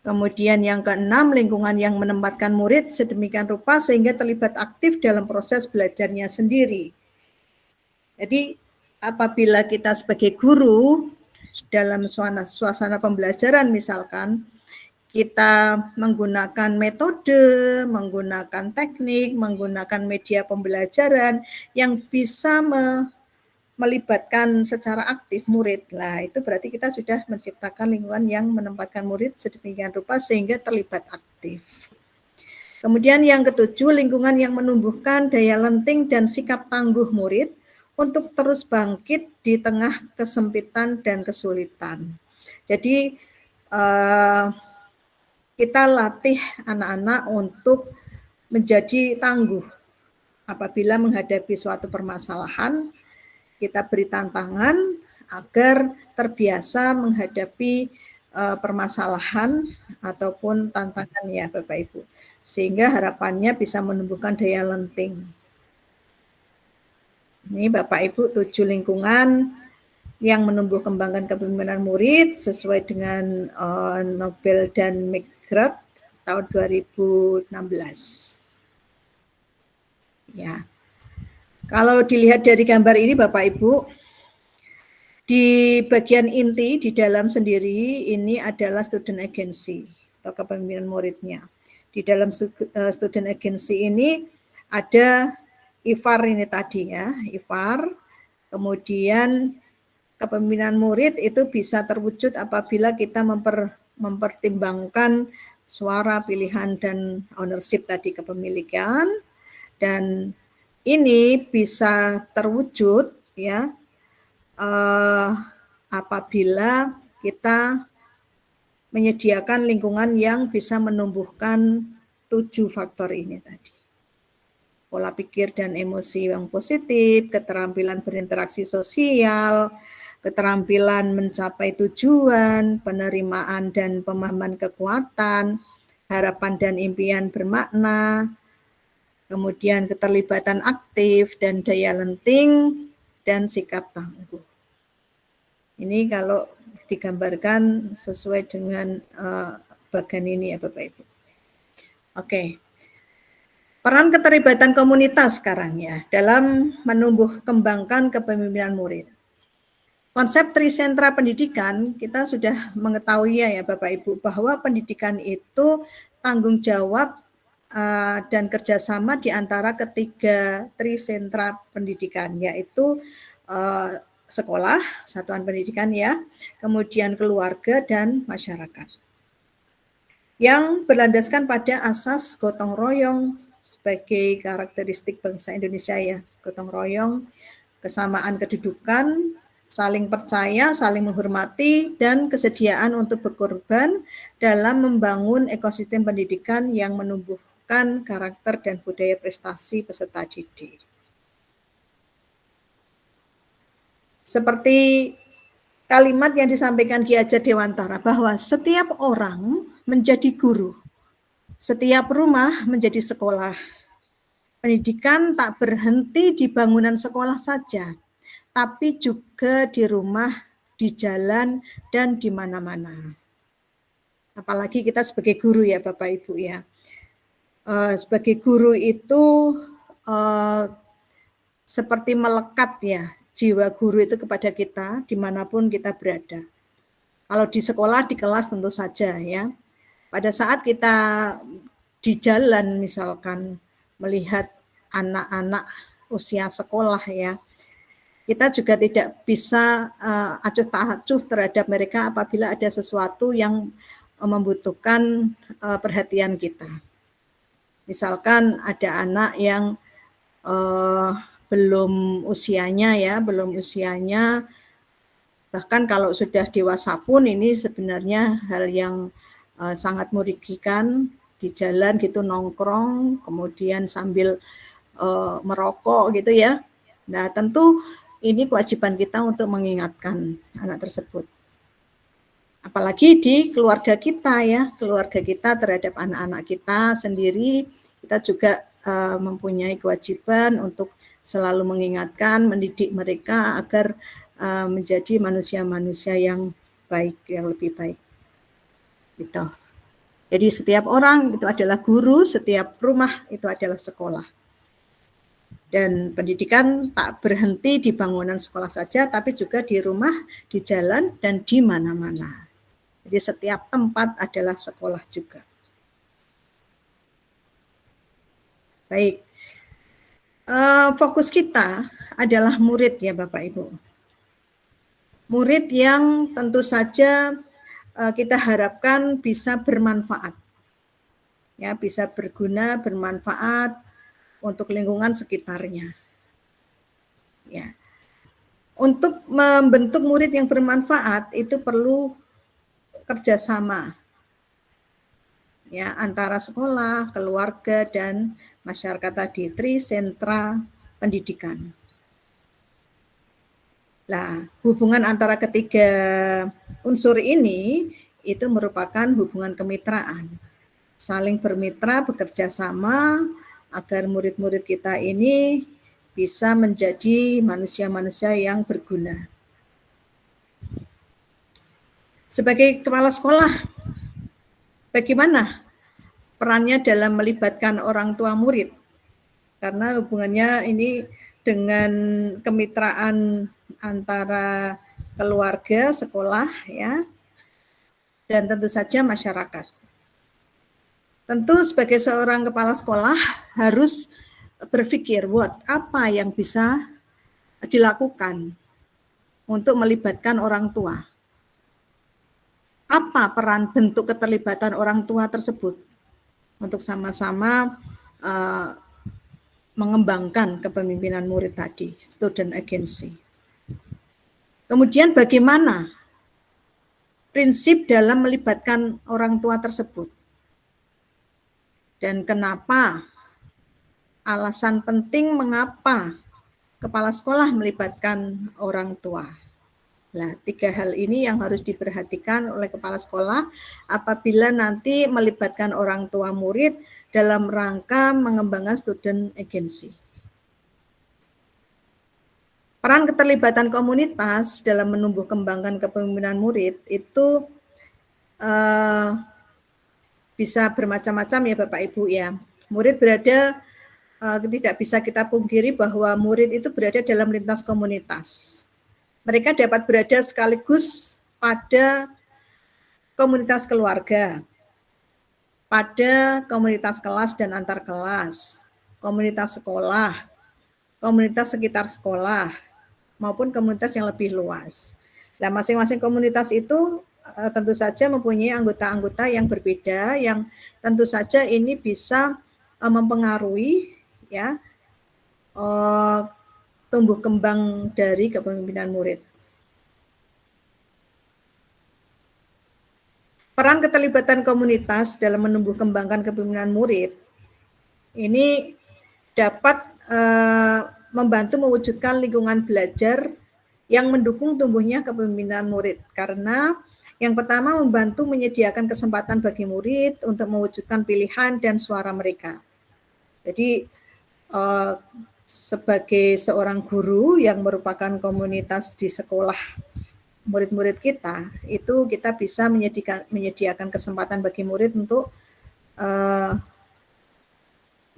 Kemudian yang keenam, lingkungan yang menempatkan murid sedemikian rupa sehingga terlibat aktif dalam proses belajarnya sendiri. Jadi apabila kita sebagai guru dalam suasana pembelajaran misalkan, kita menggunakan metode, menggunakan teknik, menggunakan media pembelajaran yang bisa melibatkan secara aktif murid. Lah, itu berarti kita sudah menciptakan lingkungan yang menempatkan murid sedemikian rupa sehingga terlibat aktif. Kemudian yang ketujuh, lingkungan yang menumbuhkan daya lenting dan sikap tangguh murid untuk terus bangkit di tengah kesempitan dan kesulitan. Jadi kita latih anak-anak untuk menjadi tangguh apabila menghadapi suatu permasalahan. Kita beri tantangan agar terbiasa menghadapi permasalahan ataupun tantangan ya Bapak Ibu. Sehingga harapannya bisa menumbuhkan daya lenting. Ini Bapak Ibu 7 lingkungan yang menumbuh kembangkan kepemimpinan murid sesuai dengan Nobel dan McGrath tahun 2016. Ya. Kalau dilihat dari gambar ini Bapak Ibu, di bagian inti di dalam sendiri ini adalah student agency atau kepemimpinan muridnya. Di dalam student agency ini ada IFAR ini tadi ya, IFAR. Kemudian kepemimpinan murid itu bisa terwujud apabila kita mempertimbangkan suara, pilihan, dan ownership tadi, kepemilikan. Dan ini bisa terwujud ya apabila kita menyediakan lingkungan yang bisa menumbuhkan 7 faktor ini tadi. Pola pikir dan emosi yang positif, keterampilan berinteraksi sosial, keterampilan mencapai tujuan, penerimaan dan pemahaman kekuatan, harapan dan impian bermakna, kemudian keterlibatan aktif dan daya lenting, dan sikap tangguh. Ini kalau digambarkan sesuai dengan bagian ini ya Bapak Ibu. Oke. Peran keterlibatan komunitas sekarang ya dalam menumbuh kembangkan kepemimpinan murid. Konsep trisentra pendidikan kita sudah mengetahui ya Bapak Ibu bahwa pendidikan itu tanggung jawab dan kerjasama di antara ketiga trisentra pendidikan, yaitu sekolah, satuan pendidikan ya, kemudian keluarga dan masyarakat. Yang berlandaskan pada asas gotong royong sebagai karakteristik bangsa Indonesia ya, gotong royong, kesamaan kedudukan, saling percaya, saling menghormati, dan kesediaan untuk berkorban dalam membangun ekosistem pendidikan yang menumbuhkan karakter dan budaya prestasi peserta didik. Seperti kalimat yang disampaikan Ki Hajar Dewantara bahwa setiap orang menjadi guru, setiap rumah menjadi sekolah. Pendidikan tak berhenti di bangunan sekolah saja, tapi juga di rumah, di jalan, dan di mana-mana. Apalagi kita sebagai guru ya Bapak Ibu ya. Sebagai guru itu seperti melekat ya, jiwa guru itu kepada kita dimanapun kita berada. Kalau di sekolah, di kelas tentu saja ya. Pada saat kita di jalan misalkan melihat anak-anak usia sekolah ya, kita juga tidak bisa acuh tak acuh terhadap mereka apabila ada sesuatu yang membutuhkan perhatian kita. Misalkan ada anak yang belum usianya, bahkan kalau sudah dewasa pun ini sebenarnya hal yang sangat merugikan, di jalan gitu nongkrong, kemudian sambil merokok gitu ya. Nah tentu ini kewajiban kita untuk mengingatkan anak tersebut. Apalagi di keluarga kita ya, keluarga kita terhadap anak-anak kita sendiri, kita juga mempunyai kewajiban untuk selalu mengingatkan, mendidik mereka agar menjadi manusia-manusia yang baik, yang lebih baik. Gitu. Jadi setiap orang itu adalah guru, setiap rumah itu adalah sekolah. Dan pendidikan tak berhenti di bangunan sekolah saja, tapi juga di rumah, di jalan, dan di mana-mana. Jadi setiap tempat adalah sekolah juga. Baik, fokus kita adalah murid ya Bapak Ibu. Murid yang tentu saja kita harapkan bisa bermanfaat, ya, bisa berguna, bermanfaat untuk lingkungan sekitarnya. Ya. Untuk membentuk murid yang bermanfaat itu perlu kerjasama, ya, antara sekolah, keluarga, dan masyarakat tadi, sentra pendidikan. Nah, hubungan antara ketiga unsur ini itu merupakan hubungan kemitraan. Saling bermitra, bekerja sama agar murid-murid kita ini bisa menjadi manusia-manusia yang berguna. Sebagai kepala sekolah, bagaimana perannya dalam melibatkan orang tua murid? Karena hubungannya ini dengan kemitraan antara keluarga, sekolah, ya, dan tentu saja masyarakat. Tentu sebagai seorang kepala sekolah harus berpikir buat apa yang bisa dilakukan untuk melibatkan orang tua. Apa peran bentuk keterlibatan orang tua tersebut untuk sama-sama mengembangkan kepemimpinan murid tadi, student agency. Kemudian bagaimana prinsip dalam melibatkan orang tua tersebut? Dan kenapa, alasan penting mengapa kepala sekolah melibatkan orang tua? Nah, 3 hal ini yang harus diperhatikan oleh kepala sekolah apabila nanti melibatkan orang tua murid dalam rangka mengembangkan student agency. Peran keterlibatan komunitas dalam menumbuh kembangkan kepemimpinan murid itu bisa bermacam-macam ya Bapak Ibu ya. Murid berada, tidak bisa kita pungkiri bahwa murid itu berada dalam lintas komunitas. Mereka dapat berada sekaligus pada komunitas keluarga, pada komunitas kelas dan antar kelas, komunitas sekolah, komunitas sekitar sekolah, maupun komunitas yang lebih luas. Nah, masing-masing komunitas itu tentu saja mempunyai anggota-anggota yang berbeda, yang tentu saja ini bisa mempengaruhi, ya, tumbuh kembang dari kepemimpinan murid. Peran keterlibatan komunitas dalam menumbuh kembangkan kepemimpinan murid ini dapat membantu mewujudkan lingkungan belajar yang mendukung tumbuhnya kepemimpinan murid. Karena yang pertama membantu menyediakan kesempatan bagi murid untuk mewujudkan pilihan dan suara mereka. Jadi sebagai seorang guru yang merupakan komunitas di sekolah murid-murid kita, itu kita bisa menyediakan kesempatan bagi murid untuk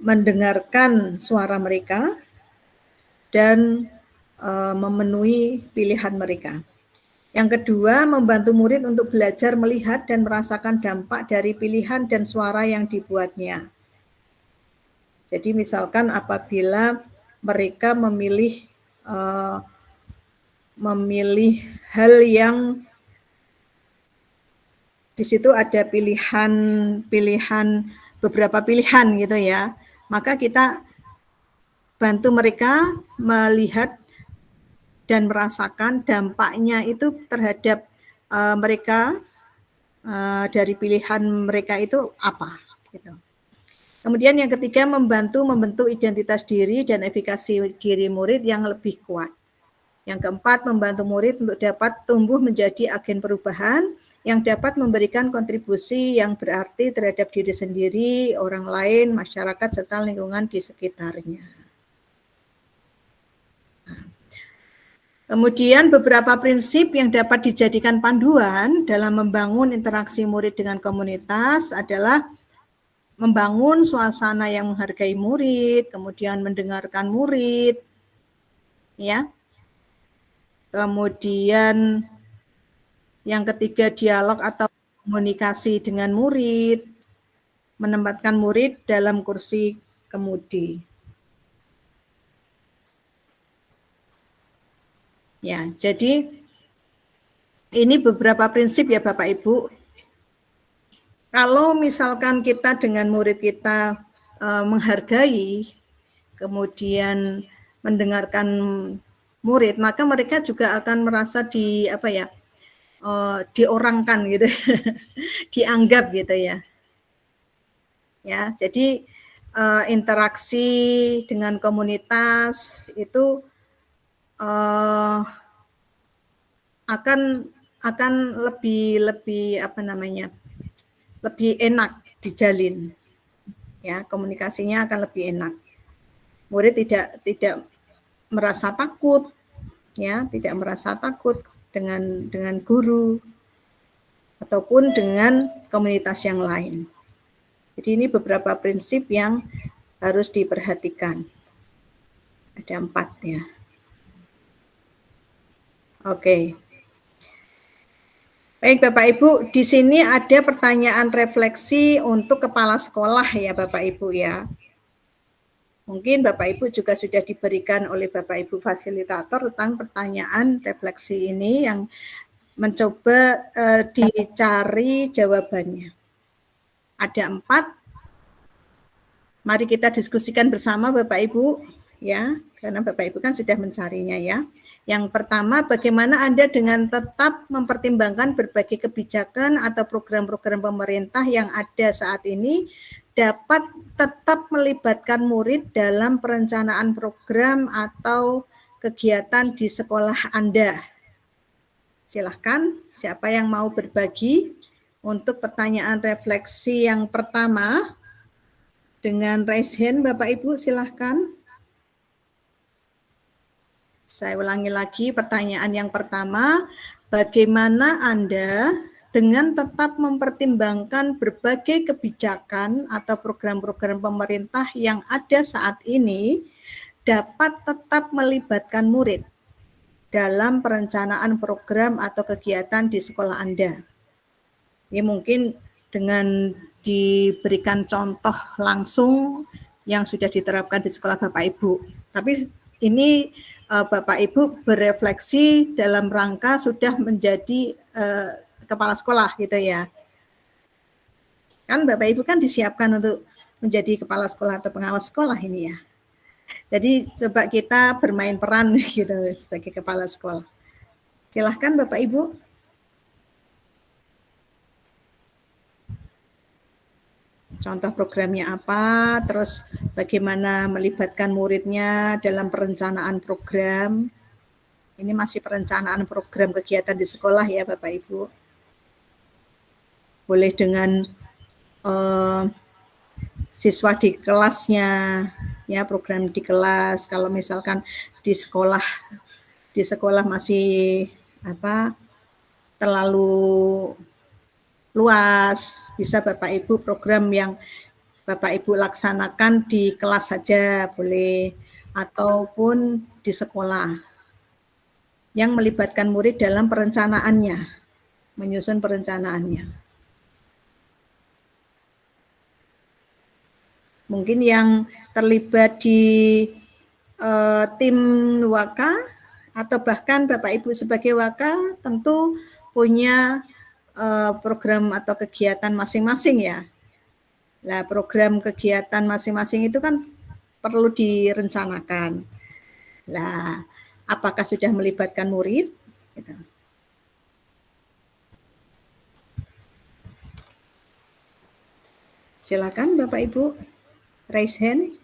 mendengarkan suara mereka dan memenuhi pilihan mereka. Yang kedua, membantu murid untuk belajar melihat dan merasakan dampak dari pilihan dan suara yang dibuatnya. Jadi misalkan apabila mereka memilih hal yang di situ ada beberapa pilihan gitu ya, maka kita bantu mereka melihat dan merasakan dampaknya itu terhadap mereka dari pilihan mereka itu apa gitu. Kemudian yang ketiga, membantu membentuk identitas diri dan efikasi diri murid yang lebih kuat. Yang keempat, membantu murid untuk dapat tumbuh menjadi agen perubahan yang dapat memberikan kontribusi yang berarti terhadap diri sendiri, orang lain, masyarakat, serta lingkungan di sekitarnya. Kemudian beberapa prinsip yang dapat dijadikan panduan dalam membangun interaksi murid dengan komunitas adalah membangun suasana yang menghargai murid, kemudian mendengarkan murid, ya. Kemudian yang ketiga, dialog atau komunikasi dengan murid, menempatkan murid dalam kursi kemudi. Ya, jadi ini beberapa prinsip ya Bapak Ibu. Kalau misalkan kita dengan murid kita menghargai, kemudian mendengarkan murid, maka mereka juga akan merasa diorangkan gitu, dianggap gitu ya. Ya, jadi interaksi dengan komunitas itu akan lebih lebih enak dijalin. Ya, komunikasinya akan lebih enak. Murid tidak merasa takut, ya, tidak merasa takut dengan guru ataupun dengan komunitas yang lain. Jadi ini beberapa prinsip yang harus diperhatikan. Ada 4 ya. Oke. Baik Bapak Ibu, di sini ada pertanyaan refleksi untuk kepala sekolah ya Bapak Ibu ya. Mungkin Bapak Ibu juga sudah diberikan oleh Bapak Ibu fasilitator tentang pertanyaan refleksi ini yang mencoba dicari jawabannya. Ada 4. Mari kita diskusikan bersama Bapak Ibu ya, karena Bapak Ibu kan sudah mencarinya ya. Yang pertama, bagaimana Anda dengan tetap mempertimbangkan berbagai kebijakan atau program-program pemerintah yang ada saat ini dapat tetap melibatkan murid dalam perencanaan program atau kegiatan di sekolah Anda. Silahkan, siapa yang mau berbagi untuk pertanyaan refleksi yang pertama? Dengan raise hand, Bapak Ibu, silahkan. Saya ulangi lagi pertanyaan yang pertama, bagaimana Anda dengan tetap mempertimbangkan berbagai kebijakan atau program-program pemerintah yang ada saat ini dapat tetap melibatkan murid dalam perencanaan program atau kegiatan di sekolah Anda. Ini mungkin dengan diberikan contoh langsung yang sudah diterapkan di sekolah Bapak Ibu. Tapi ini Bapak Ibu berefleksi dalam rangka sudah menjadi kepala sekolah gitu ya. Kan Bapak Ibu kan disiapkan untuk menjadi kepala sekolah atau pengawas sekolah ini ya. Jadi coba kita bermain peran gitu sebagai kepala sekolah. Silahkan Bapak Ibu. Contoh programnya apa, terus bagaimana melibatkan muridnya dalam perencanaan program. Ini masih perencanaan program kegiatan di sekolah ya Bapak Ibu. Boleh dengan siswa di kelasnya, ya program di kelas. Kalau misalkan di sekolah masih terlalu luas, bisa Bapak Ibu program yang Bapak Ibu laksanakan di kelas saja boleh, ataupun di sekolah yang melibatkan murid dalam perencanaannya, menyusun perencanaannya. Mungkin yang terlibat di tim Waka atau bahkan Bapak Ibu sebagai Waka tentu punya program atau kegiatan masing-masing ya. Nah, program kegiatan masing-masing itu kan perlu direncanakan. Nah, apakah sudah melibatkan murid? Gitu. Silakan Bapak Ibu raise hand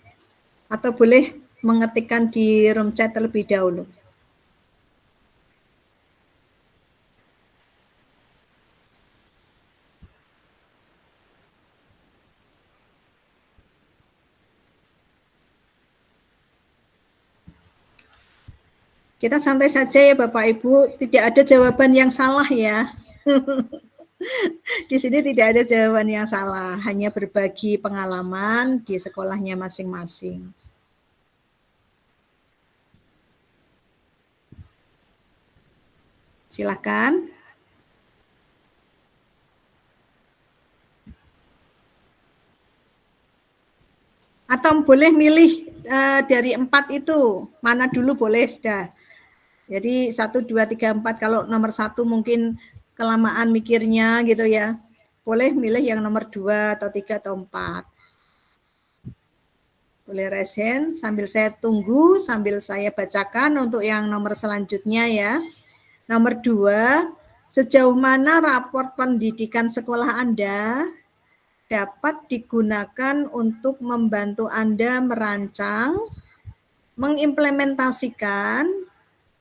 atau boleh mengetikkan di room chat terlebih dahulu. Kita santai saja ya Bapak Ibu, tidak ada jawaban yang salah ya. Di sini tidak ada jawaban yang salah, hanya berbagi pengalaman di sekolahnya masing-masing. Silakan. Atau boleh milih dari 4 itu, mana dulu boleh sudah. Jadi 1, 2, 3, 4, kalau nomor 1 mungkin kelamaan mikirnya gitu ya. Boleh milih yang nomor 2 atau 3 atau 4. Boleh raise hand sambil saya tunggu, sambil saya bacakan untuk yang nomor selanjutnya ya. Nomor 2, sejauh mana rapor pendidikan sekolah Anda dapat digunakan untuk membantu Anda merancang, mengimplementasikan,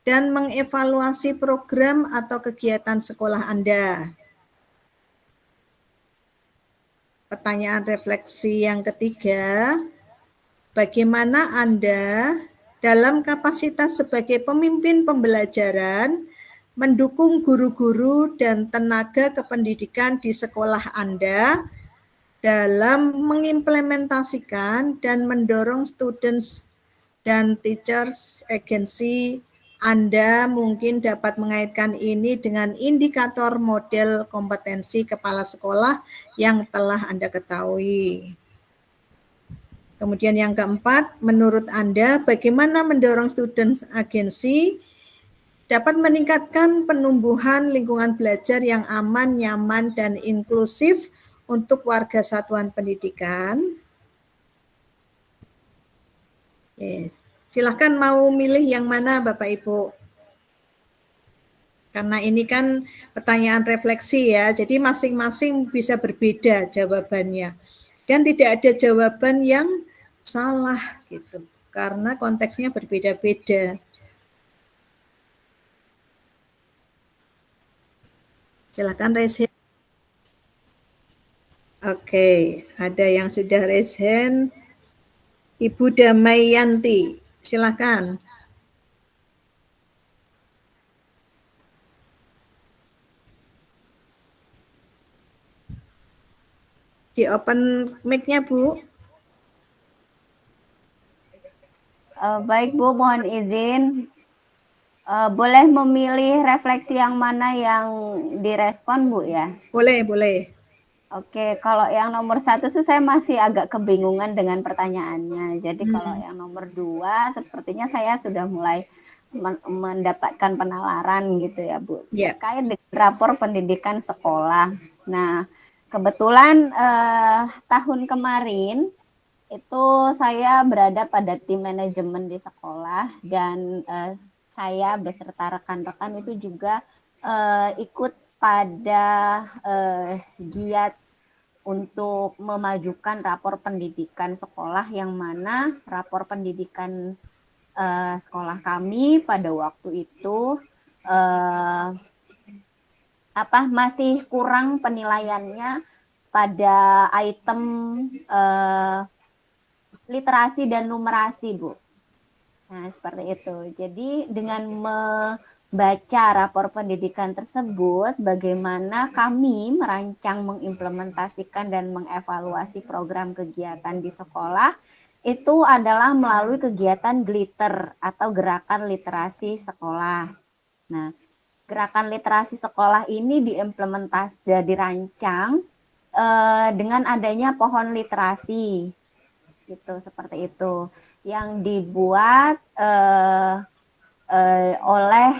dan mengevaluasi program atau kegiatan sekolah Anda. Pertanyaan refleksi yang ketiga, bagaimana Anda dalam kapasitas sebagai pemimpin pembelajaran mendukung guru-guru dan tenaga kependidikan di sekolah Anda dalam mengimplementasikan dan mendorong students dan teachers agency. Anda mungkin dapat mengaitkan ini dengan indikator model kompetensi kepala sekolah yang telah Anda ketahui. Kemudian yang keempat, menurut Anda bagaimana mendorong students agency dapat meningkatkan penumbuhan lingkungan belajar yang aman, nyaman, dan inklusif untuk warga satuan pendidikan. Yes. Silakan mau milih yang mana Bapak Ibu. Karena ini kan pertanyaan refleksi ya, jadi masing-masing bisa berbeda jawabannya. Dan tidak ada jawaban yang salah gitu, karena konteksnya berbeda-beda. Silakan raise hand. Oke, ada yang sudah raise hand. Ibu Damayanti, silakan. Di open mic-nya, Bu. Baik Bu, mohon izin. Boleh memilih refleksi yang mana yang direspon Bu ya? Boleh, boleh. Oke, kalau yang nomor 1 sih saya masih agak kebingungan dengan pertanyaannya. Jadi kalau yang nomor 2 sepertinya saya sudah mulai mendapatkan penalaran gitu ya Bu. Yeah. Terkait dengan rapor pendidikan sekolah. Nah, kebetulan tahun kemarin itu saya berada pada tim manajemen di sekolah dan saya beserta rekan-rekan itu juga ikut pada giat untuk memajukan rapor pendidikan sekolah, yang mana rapor pendidikan sekolah kami pada waktu itu masih kurang penilaiannya pada item literasi dan numerasi, Bu. Nah, seperti itu. Jadi dengan membaca rapor pendidikan tersebut, bagaimana kami merancang, mengimplementasikan, dan mengevaluasi program kegiatan di sekolah, itu adalah melalui kegiatan Glitter atau Gerakan Literasi Sekolah. Nah, Gerakan Literasi Sekolah ini dirancang dengan adanya pohon literasi, gitu, seperti itu, yang dibuat oleh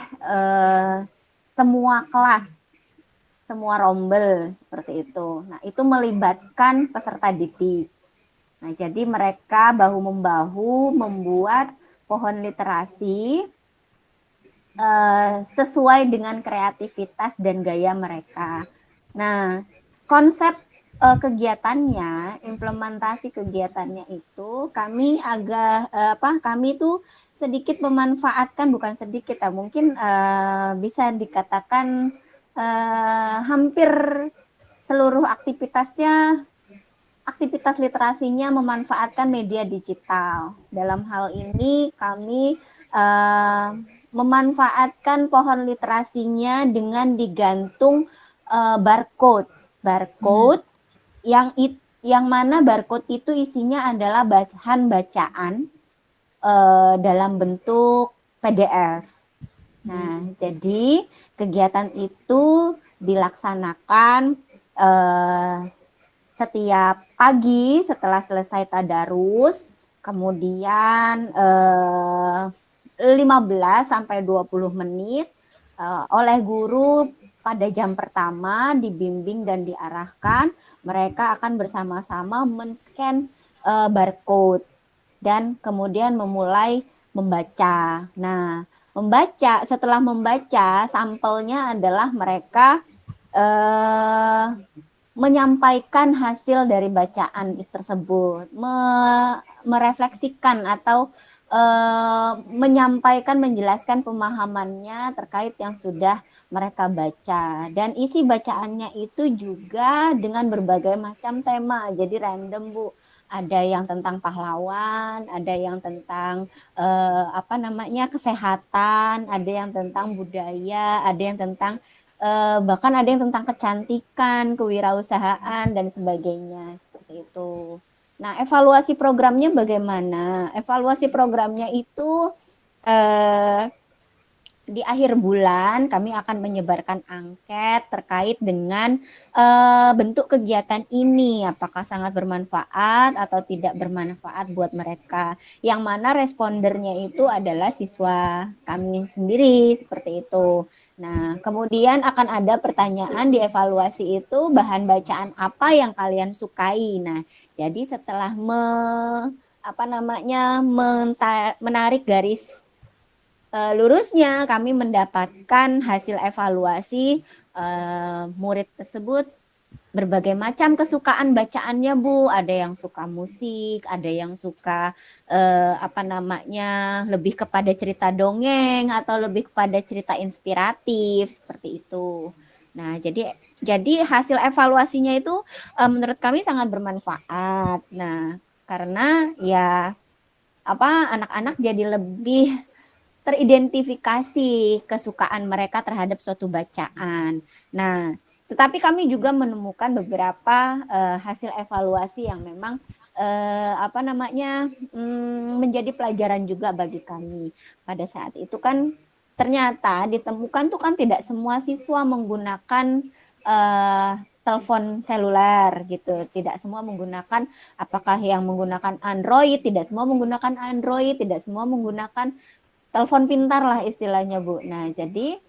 semua kelas, semua rombel, seperti itu. Nah, itu melibatkan peserta didik. Nah, jadi mereka bahu-membahu membuat pohon literasi sesuai dengan kreativitas dan gaya mereka. Nah, konsep kegiatannya, implementasi kegiatannya itu kami kami tuh sedikit memanfaatkan, bukan sedikit ya, mungkin bisa dikatakan hampir seluruh aktivitas literasinya memanfaatkan media digital. Dalam hal ini kami memanfaatkan pohon literasinya dengan digantung barcode yang mana barcode itu isinya adalah bahan bacaan dalam bentuk PDF. Nah, jadi kegiatan itu dilaksanakan setiap pagi setelah selesai tadarus, kemudian 15 sampai 20 menit oleh guru pada jam pertama dibimbing dan diarahkan, mereka akan bersama-sama men-scan barcode dan kemudian memulai membaca. Nah, setelah membaca, sampelnya adalah mereka menyampaikan hasil dari bacaan tersebut, merefleksikan atau menyampaikan, menjelaskan pemahamannya terkait yang sudah mereka baca. Dan isi bacaannya itu juga dengan berbagai macam tema, jadi random, Bu. Ada yang tentang pahlawan, ada yang tentang kesehatan, ada yang tentang budaya, ada yang tentang bahkan ada yang tentang kecantikan, kewirausahaan dan sebagainya, seperti itu. Nah, evaluasi programnya bagaimana? Evaluasi programnya itu di akhir bulan kami akan menyebarkan angket terkait dengan bentuk kegiatan ini, apakah sangat bermanfaat atau tidak bermanfaat buat mereka. Yang mana respondernya itu adalah siswa kami sendiri, seperti itu. Nah, kemudian akan ada pertanyaan di evaluasi itu, bahan bacaan apa yang kalian sukai. Nah, jadi setelah menarik garis lurusnya, kami mendapatkan hasil evaluasi murid tersebut berbagai macam kesukaan bacaannya, Bu. Ada yang suka musik, ada yang suka lebih kepada cerita dongeng atau lebih kepada cerita inspiratif, seperti itu. Nah, jadi hasil evaluasinya itu menurut kami sangat bermanfaat. Nah, karena ya anak-anak jadi lebih teridentifikasi kesukaan mereka terhadap suatu bacaan. Nah, tetapi kami juga menemukan beberapa hasil evaluasi yang memang menjadi pelajaran juga bagi kami. Pada saat itu kan ternyata ditemukan tuh kan tidak semua siswa menggunakan telepon seluler gitu. Tidak semua menggunakan, apakah yang menggunakan Android, tidak semua menggunakan Android, tidak semua menggunakan telepon pintar lah istilahnya, Bu. Nah, jadi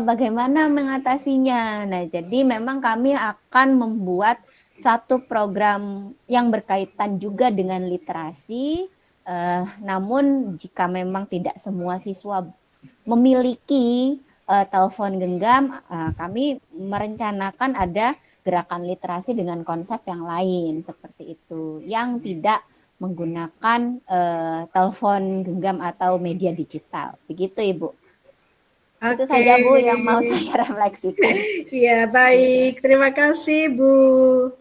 bagaimana mengatasinya? Nah, jadi memang kami akan membuat satu program yang berkaitan juga dengan literasi. Namun jika memang tidak semua siswa memiliki telepon genggam, kami merencanakan ada gerakan literasi dengan konsep yang lain seperti itu, yang tidak menggunakan telepon genggam atau media digital. Begitu, Ibu. Itu saja, Bu, yang mau saya refleksikan. Iya, baik. Terima kasih, Bu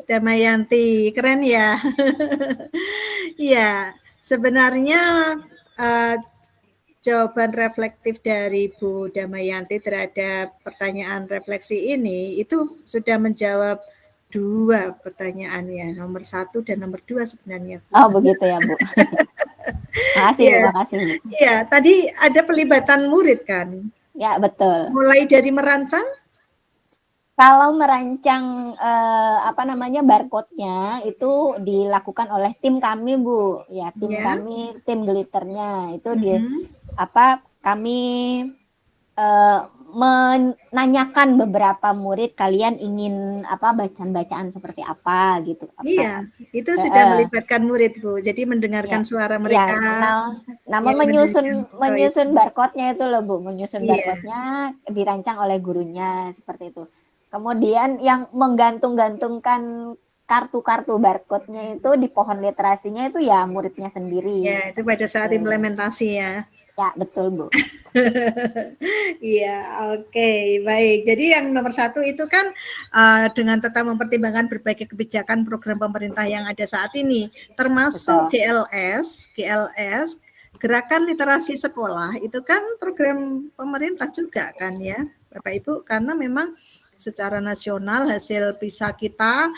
Damayanti. Keren ya. Iya, sebenarnya jawaban reflektif dari Bu Damayanti terhadap pertanyaan refleksi ini itu sudah menjawab 2 pertanyaannya, nomor 1 dan nomor 2 sebenarnya, Bu. Oh, begitu ya, Bu. Makasih, Bu. Makasih, Bu. Iya, tadi ada pelibatan murid kan? Ya, betul. Mulai dari merancang? Kalau merancang barcode-nya itu dilakukan oleh tim kami, Bu. Ya, tim kami, tim glitternya itu kami menanyakan beberapa murid, kalian ingin bacaan-bacaan seperti apa gitu. Iya, itu sudah melibatkan murid, Bu. Jadi mendengarkan suara mereka. Menyusun barcode-nya itu loh, Bu. Menyusun barcode-nya dirancang oleh gurunya seperti itu. Kemudian yang menggantung-gantungkan kartu-kartu barcode-nya itu di pohon literasinya itu ya muridnya sendiri. Ya, itu pada saat implementasi ya. Ya, betul, Bu. Iya, oke, baik. Jadi yang nomor 1 itu kan dengan tetap mempertimbangkan berbagai kebijakan program pemerintah yang ada saat ini, termasuk GLS Gerakan Literasi Sekolah itu kan program pemerintah juga kan ya, Bapak Ibu, karena memang secara nasional hasil PISA kita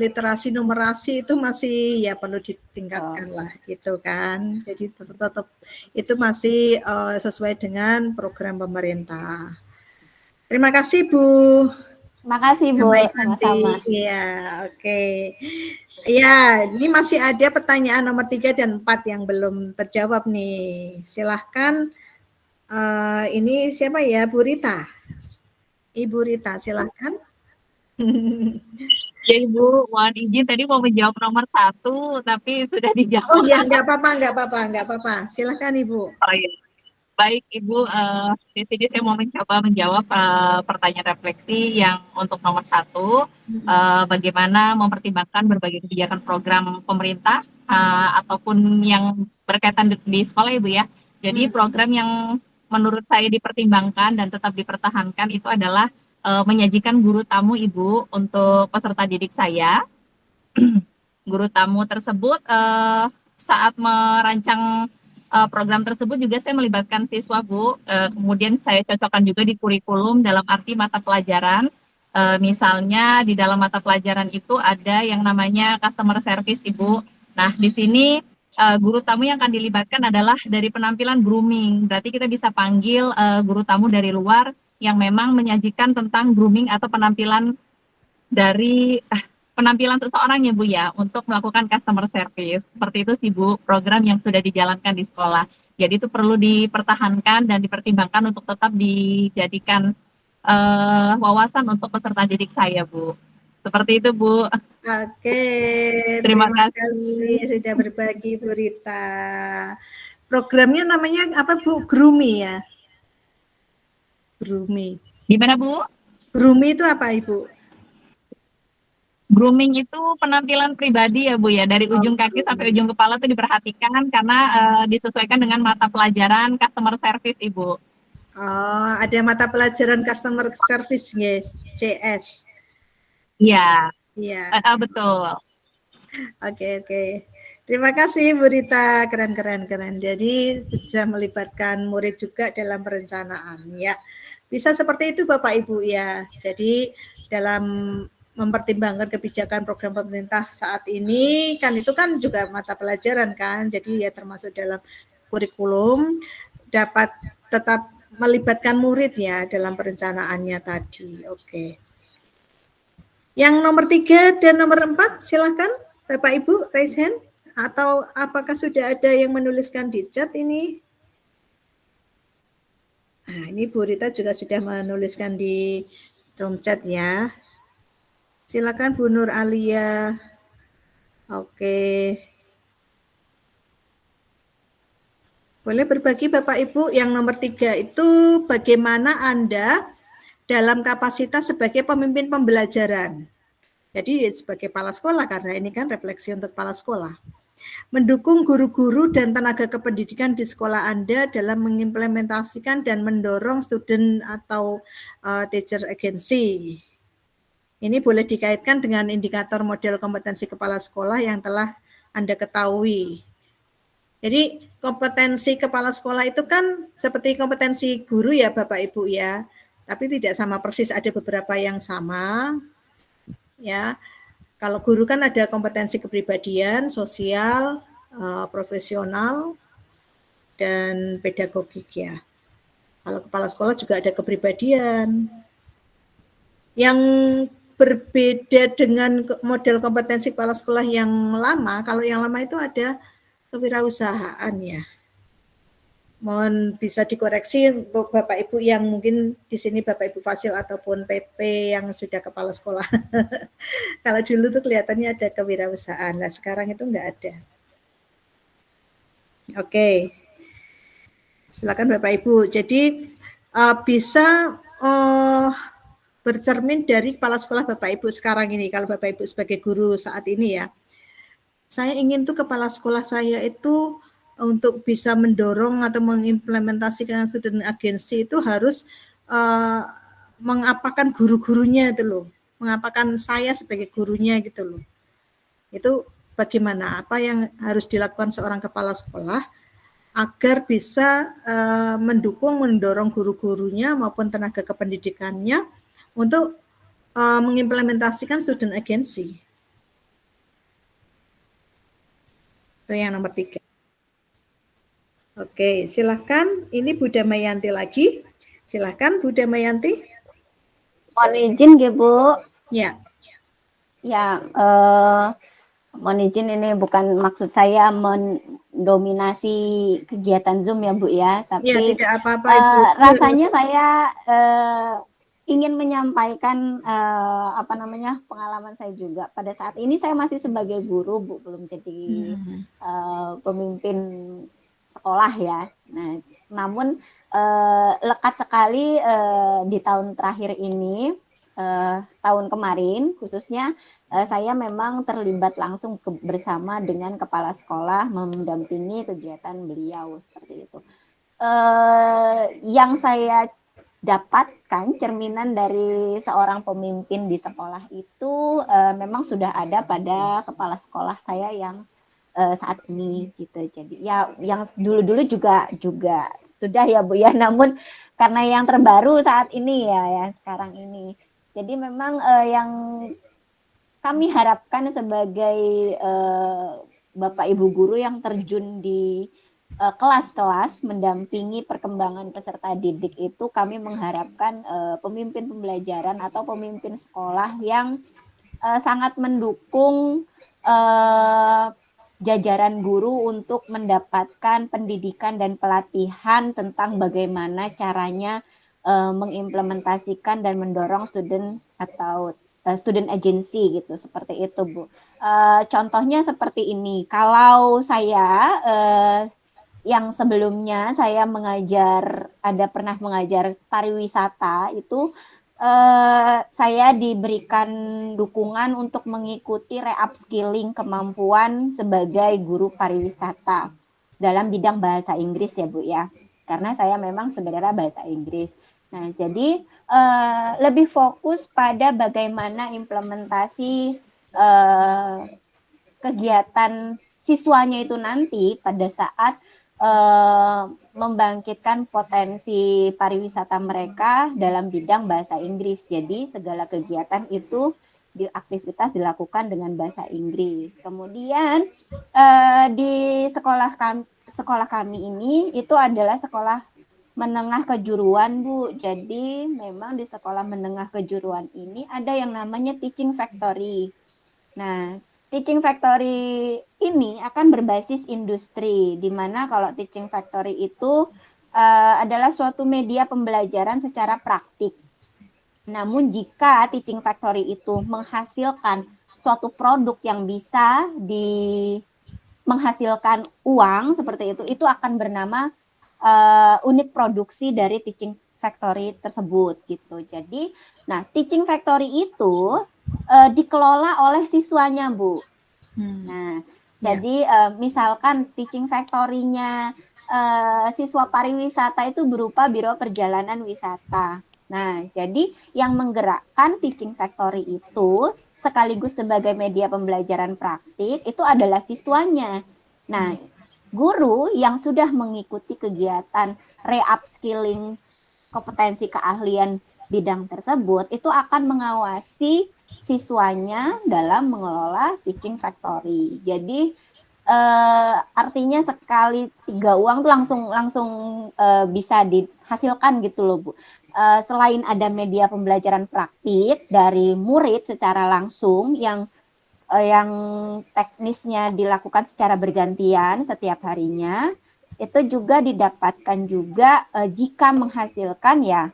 literasi numerasi itu masih ya perlu ditingkatkan lah gitu kan. Jadi tetap itu masih sesuai dengan program pemerintah. Terima kasih Bu. Makasih Bu, Sampai sama-sama. nanti. Iya, oke. Ya, ini masih ada pertanyaan nomor 3 dan 4 yang belum terjawab nih. Silahkan, ini siapa ya, Bu Rita? Ibu Rita, silahkan. Ya Ibu, mohon izin tadi mau menjawab nomor 1, tapi sudah dijawab. Oh ya, nggak apa-apa. Silahkan Ibu. Oh, iya. Baik Ibu, di sini saya mau mencoba menjawab pertanyaan refleksi yang untuk nomor 1, bagaimana mempertimbangkan berbagai kebijakan program pemerintah ataupun yang berkaitan di sekolah Ibu ya. Jadi program yang menurut saya dipertimbangkan dan tetap dipertahankan itu adalah menyajikan guru tamu Ibu untuk peserta didik saya. Guru tamu tersebut saat merancang program tersebut juga saya melibatkan siswa Bu, kemudian saya cocokkan juga di kurikulum dalam arti mata pelajaran. Misalnya di dalam mata pelajaran itu ada yang namanya customer service Ibu. Nah di sini guru tamu yang akan dilibatkan adalah dari penampilan grooming. Berarti kita bisa panggil guru tamu dari luar yang memang menyajikan tentang grooming atau penampilan dari penampilan seseorang ya Bu ya, untuk melakukan customer service. Seperti itu sih Bu, program yang sudah dijalankan di sekolah. Jadi itu perlu dipertahankan dan dipertimbangkan untuk tetap dijadikan wawasan untuk peserta didik saya Bu. Seperti itu Bu. Oke, Terima kasih sudah berbagi Bu Rita. Programnya namanya apa Bu? Grooming ya? Grooming. Gimana Bu? Grooming itu apa Ibu? Grooming itu penampilan pribadi ya Bu ya, dari ujung kaki sampai ujung kepala itu diperhatikan karena disesuaikan dengan mata pelajaran customer service Ibu. Oh, ada mata pelajaran customer service guys, CS. Iya. Iya. Betul. Oke. Terima kasih Bu Rita, keren. Jadi bisa melibatkan murid juga dalam perencanaan ya. Bisa seperti itu Bapak Ibu ya. Jadi dalam mempertimbangkan kebijakan program pemerintah saat ini kan itu kan juga mata pelajaran kan, jadi ya termasuk dalam kurikulum dapat tetap melibatkan murid ya dalam perencanaannya tadi. Oke. Yang nomor 3 dan nomor 4 silakan Bapak Ibu raise hand, atau apakah sudah ada yang menuliskan di chat ini? Nah, ini Bu Rita juga sudah menuliskan di room chat ya. Silakan Bu Nur Alia. Oke. Boleh berbagi Bapak Ibu, yang nomor 3 itu bagaimana Anda dalam kapasitas sebagai pemimpin pembelajaran. Jadi sebagai kepala sekolah, karena ini kan refleksi untuk kepala sekolah. Mendukung guru-guru dan tenaga kependidikan di sekolah Anda dalam mengimplementasikan dan mendorong student atau teacher agency. Ini boleh dikaitkan dengan indikator model kompetensi kepala sekolah yang telah Anda ketahui. Jadi kompetensi kepala sekolah itu kan seperti kompetensi guru ya Bapak Ibu ya, tapi tidak sama persis, ada beberapa yang sama. Ya, kalau guru kan ada kompetensi kepribadian, sosial, profesional, dan pedagogik ya. Kalau kepala sekolah juga ada kepribadian. Yang berbeda dengan model kompetensi kepala sekolah yang lama, kalau yang lama itu ada kewirausahaan ya. Mohon bisa dikoreksi untuk Bapak Ibu yang mungkin di sini Bapak Ibu Fasil ataupun PP yang sudah kepala sekolah. Kalau dulu tuh kelihatannya ada kewirausahaan, nah sekarang itu enggak ada. Oke. Silakan Bapak Ibu. Jadi bisa bercermin dari kepala sekolah Bapak Ibu sekarang ini, kalau Bapak Ibu sebagai guru saat ini ya. Saya ingin tuh kepala sekolah saya itu untuk bisa mendorong atau mengimplementasikan student agency itu harus mengapakan guru-gurunya itu loh. Mengapakan saya sebagai gurunya gitu loh. Itu bagaimana? Apa yang harus dilakukan seorang kepala sekolah agar bisa mendukung, mendorong guru-gurunya maupun tenaga kependidikannya untuk mengimplementasikan student agency. Itu yang nomor 3. Oke, silahkan. Ini Bu Damayanti lagi. Silahkan Bu Damayanti. Mohon izin ya Bu. Ya. Ya, mohon izin, ini bukan maksud saya mendominasi kegiatan Zoom ya Bu ya, tapi Ya, tidak apa-apa Ibu. rasanya saya ingin menyampaikan pengalaman saya juga. Pada saat ini saya masih sebagai guru Bu, belum jadi pemimpin sekolah ya. Nah, namun lekat sekali di tahun terakhir ini, tahun kemarin khususnya, saya memang terlibat langsung bersama dengan kepala sekolah mendampingi kegiatan beliau seperti itu. Yang saya dapatkan cerminan dari seorang pemimpin di sekolah itu memang sudah ada pada kepala sekolah saya yang saat ini gitu. Jadi ya yang dulu-dulu juga sudah ya Bu ya, namun karena yang terbaru saat ini ya sekarang ini. Jadi memang yang kami harapkan sebagai Bapak Ibu guru yang terjun di kelas-kelas mendampingi perkembangan peserta didik itu, kami mengharapkan pemimpin pembelajaran atau pemimpin sekolah yang sangat mendukung jajaran guru untuk mendapatkan pendidikan dan pelatihan tentang bagaimana caranya mengimplementasikan dan mendorong student atau student agency gitu, seperti itu Bu. Contohnya seperti ini, kalau saya yang sebelumnya saya pernah mengajar pariwisata itu, saya diberikan dukungan untuk mengikuti re-upskilling kemampuan sebagai guru pariwisata dalam bidang bahasa Inggris ya Bu ya, karena saya memang sebenarnya bahasa Inggris. Nah, jadi lebih fokus pada bagaimana implementasi kegiatan siswanya itu nanti pada saat membangkitkan potensi pariwisata mereka dalam bidang bahasa Inggris. Jadi segala kegiatan itu aktivitas dilakukan dengan bahasa Inggris. Kemudian di sekolah kami ini itu adalah sekolah menengah kejuruan Bu. Jadi memang di sekolah menengah kejuruan ini ada yang namanya teaching factory. Nah, teaching factory ini akan berbasis industri, di mana kalau teaching factory itu adalah suatu media pembelajaran secara praktik. Namun jika teaching factory itu menghasilkan suatu produk yang bisa menghasilkan uang seperti itu akan bernama unit produksi dari teaching factory tersebut gitu. Jadi, nah teaching factory itu dikelola oleh siswanya Bu. Nah, jadi misalkan teaching factory-nya siswa pariwisata itu berupa Biro Perjalanan Wisata. Nah, jadi yang menggerakkan teaching factory itu sekaligus sebagai media pembelajaran praktik itu adalah siswanya. Nah, guru yang sudah mengikuti kegiatan re-upskilling kompetensi keahlian bidang tersebut itu akan mengawasi siswanya dalam mengelola teaching factory. Jadi artinya sekali 3 uang tuh langsung bisa dihasilkan gitu loh Bu. Selain ada media pembelajaran praktik dari murid secara langsung yang teknisnya dilakukan secara bergantian setiap harinya, itu juga didapatkan juga jika menghasilkan ya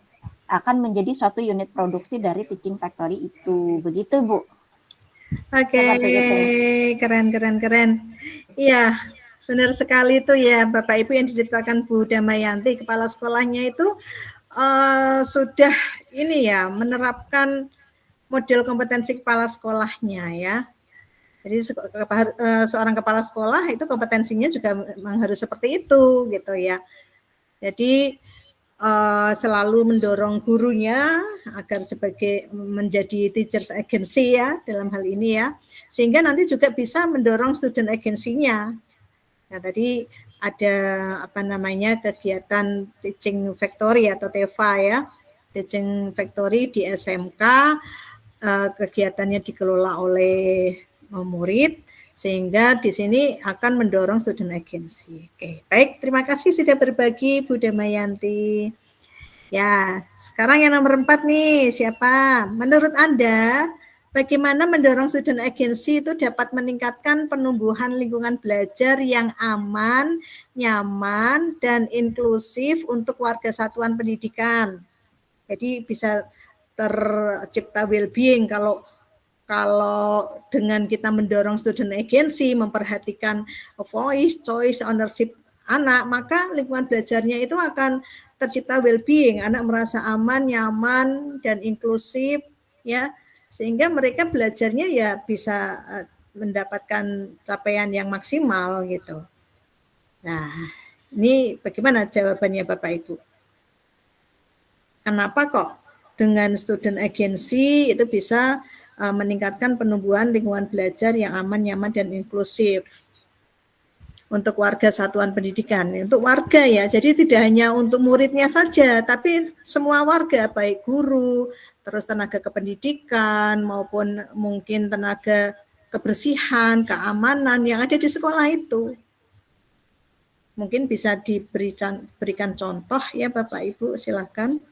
akan menjadi suatu unit produksi dari teaching factory itu. Begitu Bu. Oke, keren. Iya, benar sekali itu ya Bapak Ibu yang diceritakan Bu Damayanti, kepala sekolahnya itu sudah ini ya menerapkan model kompetensi kepala sekolahnya ya. Jadi seorang kepala sekolah itu kompetensinya juga memang harus seperti itu gitu ya. Jadi selalu mendorong gurunya agar menjadi teachers agency ya dalam hal ini ya, sehingga nanti juga bisa mendorong student agency-nya. Nah, tadi ada kegiatan Teaching Factory atau TEFA ya, Teaching Factory di SMK, kegiatannya dikelola oleh murid, sehingga di sini akan mendorong student agency. Oke, baik, terima kasih sudah berbagi Bu Damayanti. Ya, sekarang yang nomor 4 nih, siapa? Menurut Anda, bagaimana mendorong student agency itu dapat meningkatkan penumbuhan lingkungan belajar yang aman, nyaman, dan inklusif untuk warga satuan pendidikan? Jadi bisa tercipta well-being kalau dengan kita mendorong student agency, memperhatikan voice, choice, ownership anak, maka lingkungan belajarnya itu akan tercipta well-being, anak merasa aman, nyaman, dan inklusif, ya, sehingga mereka belajarnya ya bisa mendapatkan capaian yang maksimal gitu. Nah, ini bagaimana jawabannya Bapak Ibu? Kenapa kok dengan student agency itu bisa meningkatkan penumbuhan lingkungan belajar yang aman, nyaman, dan inklusif untuk warga satuan pendidikan, untuk warga ya, jadi tidak hanya untuk muridnya saja, tapi semua warga, baik guru, terus tenaga kependidikan, maupun mungkin tenaga kebersihan, keamanan yang ada di sekolah itu. Mungkin bisa diberikan contoh ya Bapak Ibu, silakan.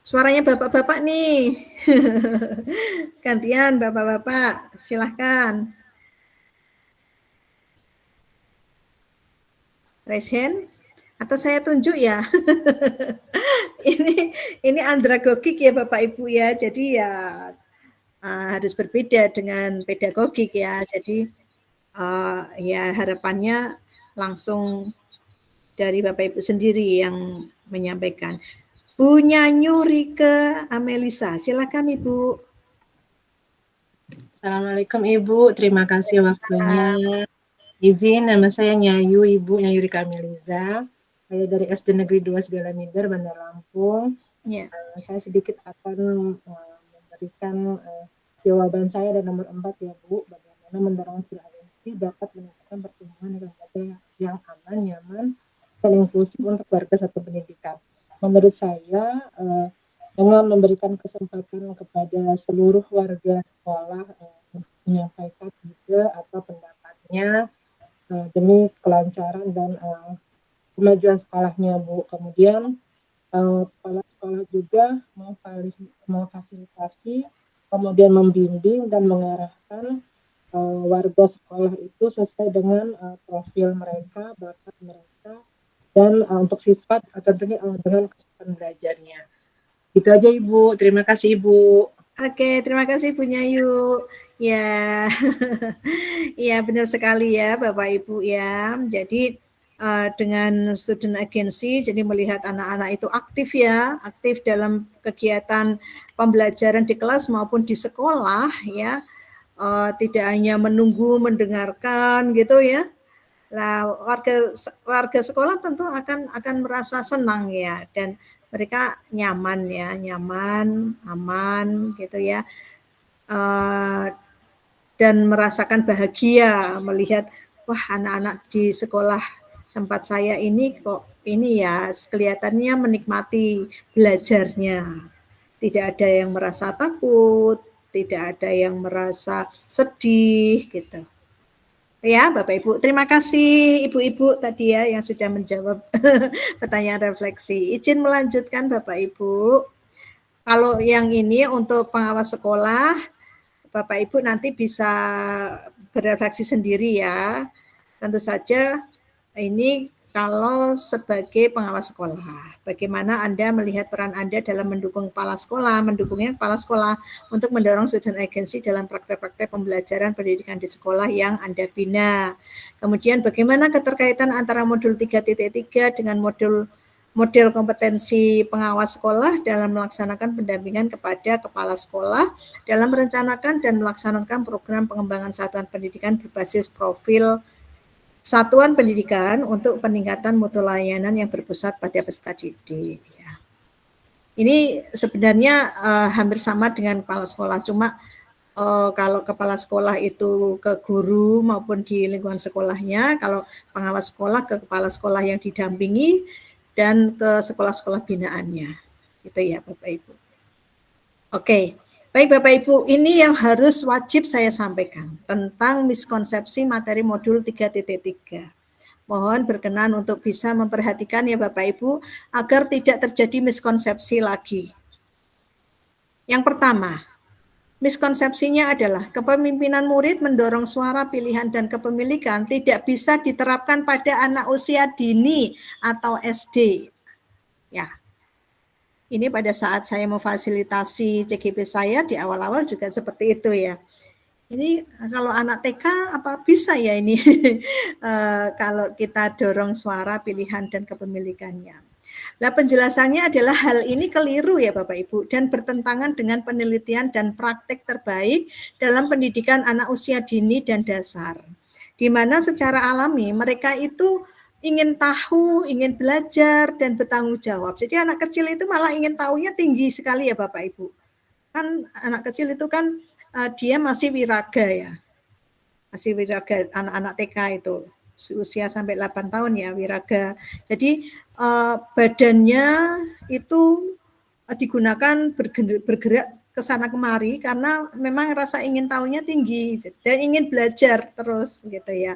Suaranya bapak-bapak nih. Gantian bapak-bapak, silahkan. Raise hand atau saya tunjuk ya. ini andragogik ya Bapak Ibu ya. Jadi ya harus berbeda dengan pedagogik ya. Jadi ya harapannya langsung dari Bapak Ibu sendiri yang menyampaikan. Bu Nyanyu Rike Amelisa, silakan Ibu. Assalamualaikum Ibu, terima kasih waktunya. Izin, nama saya Nyayu, Ibu Nyayu Rike Amelisa. Saya dari SD Negeri 2 Segalaminder, Bandar Lampung. Ya. Saya sedikit akan memberikan jawaban saya dan nomor 4 ya Bu, bagaimana mendorong student agency dapat meningkatkan pertumbuhan yang aman, nyaman, dan inklusif untuk warga satu pendidikan. Menurut saya, dengan memberikan kesempatan kepada seluruh warga sekolah menyampaikan ide atau pendapatnya demi kelancaran dan kemajuan sekolahnya, Bu. Kemudian kepala sekolah juga memfasilitasi, kemudian membimbing dan mengarahkan warga sekolah itu sesuai dengan profil mereka, bakat mereka, dan untuk siswa tentunya dengan kesempatan belajarnya. Itu aja Ibu, terima kasih Ibu. Oke, terima kasih Bu Nyayu. Ya, ya benar sekali ya Bapak Ibu ya. Jadi dengan student agency, jadi melihat anak-anak itu aktif ya, aktif dalam kegiatan pembelajaran di kelas maupun di sekolah ya. Tidak hanya menunggu, mendengarkan gitu ya. Nah, warga sekolah tentu akan merasa senang ya, dan mereka nyaman ya, nyaman, aman gitu ya, dan merasakan bahagia melihat wah anak-anak di sekolah tempat saya ini kok ini ya kelihatannya menikmati belajarnya, tidak ada yang merasa takut, tidak ada yang merasa sedih gitu. Ya, Bapak Ibu. Terima kasih Ibu-Ibu tadi ya yang sudah menjawab pertanyaan refleksi. Izin melanjutkan Bapak Ibu. Kalau yang ini untuk pengawas sekolah, Bapak Ibu nanti bisa berefleksi sendiri ya. Tentu saja ini kalau sebagai pengawas sekolah, bagaimana Anda melihat peran Anda dalam mendukung mendukungnya kepala sekolah untuk mendorong student agency dalam praktek-praktek pembelajaran pendidikan di sekolah yang Anda bina. Kemudian bagaimana keterkaitan antara modul 3.3 dengan model kompetensi pengawas sekolah dalam melaksanakan pendampingan kepada kepala sekolah dalam merencanakan dan melaksanakan program pengembangan satuan pendidikan berbasis profil satuan pendidikan untuk peningkatan mutu layanan yang berpusat pada peserta didik. Ya. Ini sebenarnya hampir sama dengan kepala sekolah, cuma kalau kepala sekolah itu ke guru maupun di lingkungan sekolahnya, kalau pengawas sekolah ke kepala sekolah yang didampingi, dan ke sekolah-sekolah binaannya. Gitu ya Bapak Ibu. Oke, baik Bapak Ibu, ini yang harus wajib saya sampaikan tentang miskonsepsi materi modul 3.3. Mohon berkenan untuk bisa memperhatikan ya Bapak Ibu, agar tidak terjadi miskonsepsi lagi. Yang pertama, miskonsepsinya adalah kepemimpinan murid mendorong suara, pilihan, dan kepemilikan tidak bisa diterapkan pada anak usia dini atau SD. Ya, ini pada saat saya memfasilitasi CGP saya di awal-awal juga seperti itu ya. Ini kalau anak TK apa bisa ya ini kalau kita dorong suara, pilihan, dan kepemilikannya. Nah, penjelasannya adalah hal ini keliru ya Bapak Ibu dan bertentangan dengan penelitian dan praktek terbaik dalam pendidikan anak usia dini dan dasar. Di mana secara alami mereka itu ingin tahu, ingin belajar, dan bertanggung jawab. Jadi anak kecil itu malah ingin tahunya tinggi sekali ya Bapak Ibu. Kan anak kecil itu kan dia masih wiraga ya. Masih wiraga, anak-anak TK itu. Usia sampai 8 tahun ya, wiraga. Jadi badannya itu digunakan bergerak ke sana kemari karena memang rasa ingin tahunya tinggi dan ingin belajar terus gitu ya.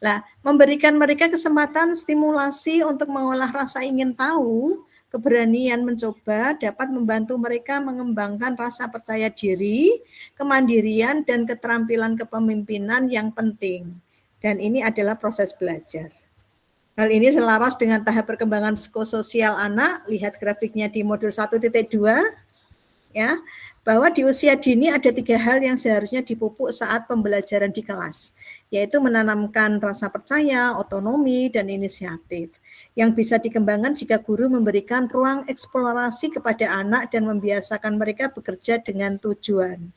Nah, memberikan mereka kesempatan stimulasi untuk mengolah rasa ingin tahu, keberanian mencoba dapat membantu mereka mengembangkan rasa percaya diri, kemandirian, dan keterampilan kepemimpinan yang penting. Dan ini adalah proses belajar. Hal ini selaras dengan tahap perkembangan psikososial anak, lihat grafiknya di modul 1.2, ya, bahwa di usia dini ada 3 hal yang seharusnya dipupuk saat pembelajaran di kelas, yaitu menanamkan rasa percaya, otonomi, dan inisiatif, yang bisa dikembangkan jika guru memberikan ruang eksplorasi kepada anak dan membiasakan mereka bekerja dengan tujuan.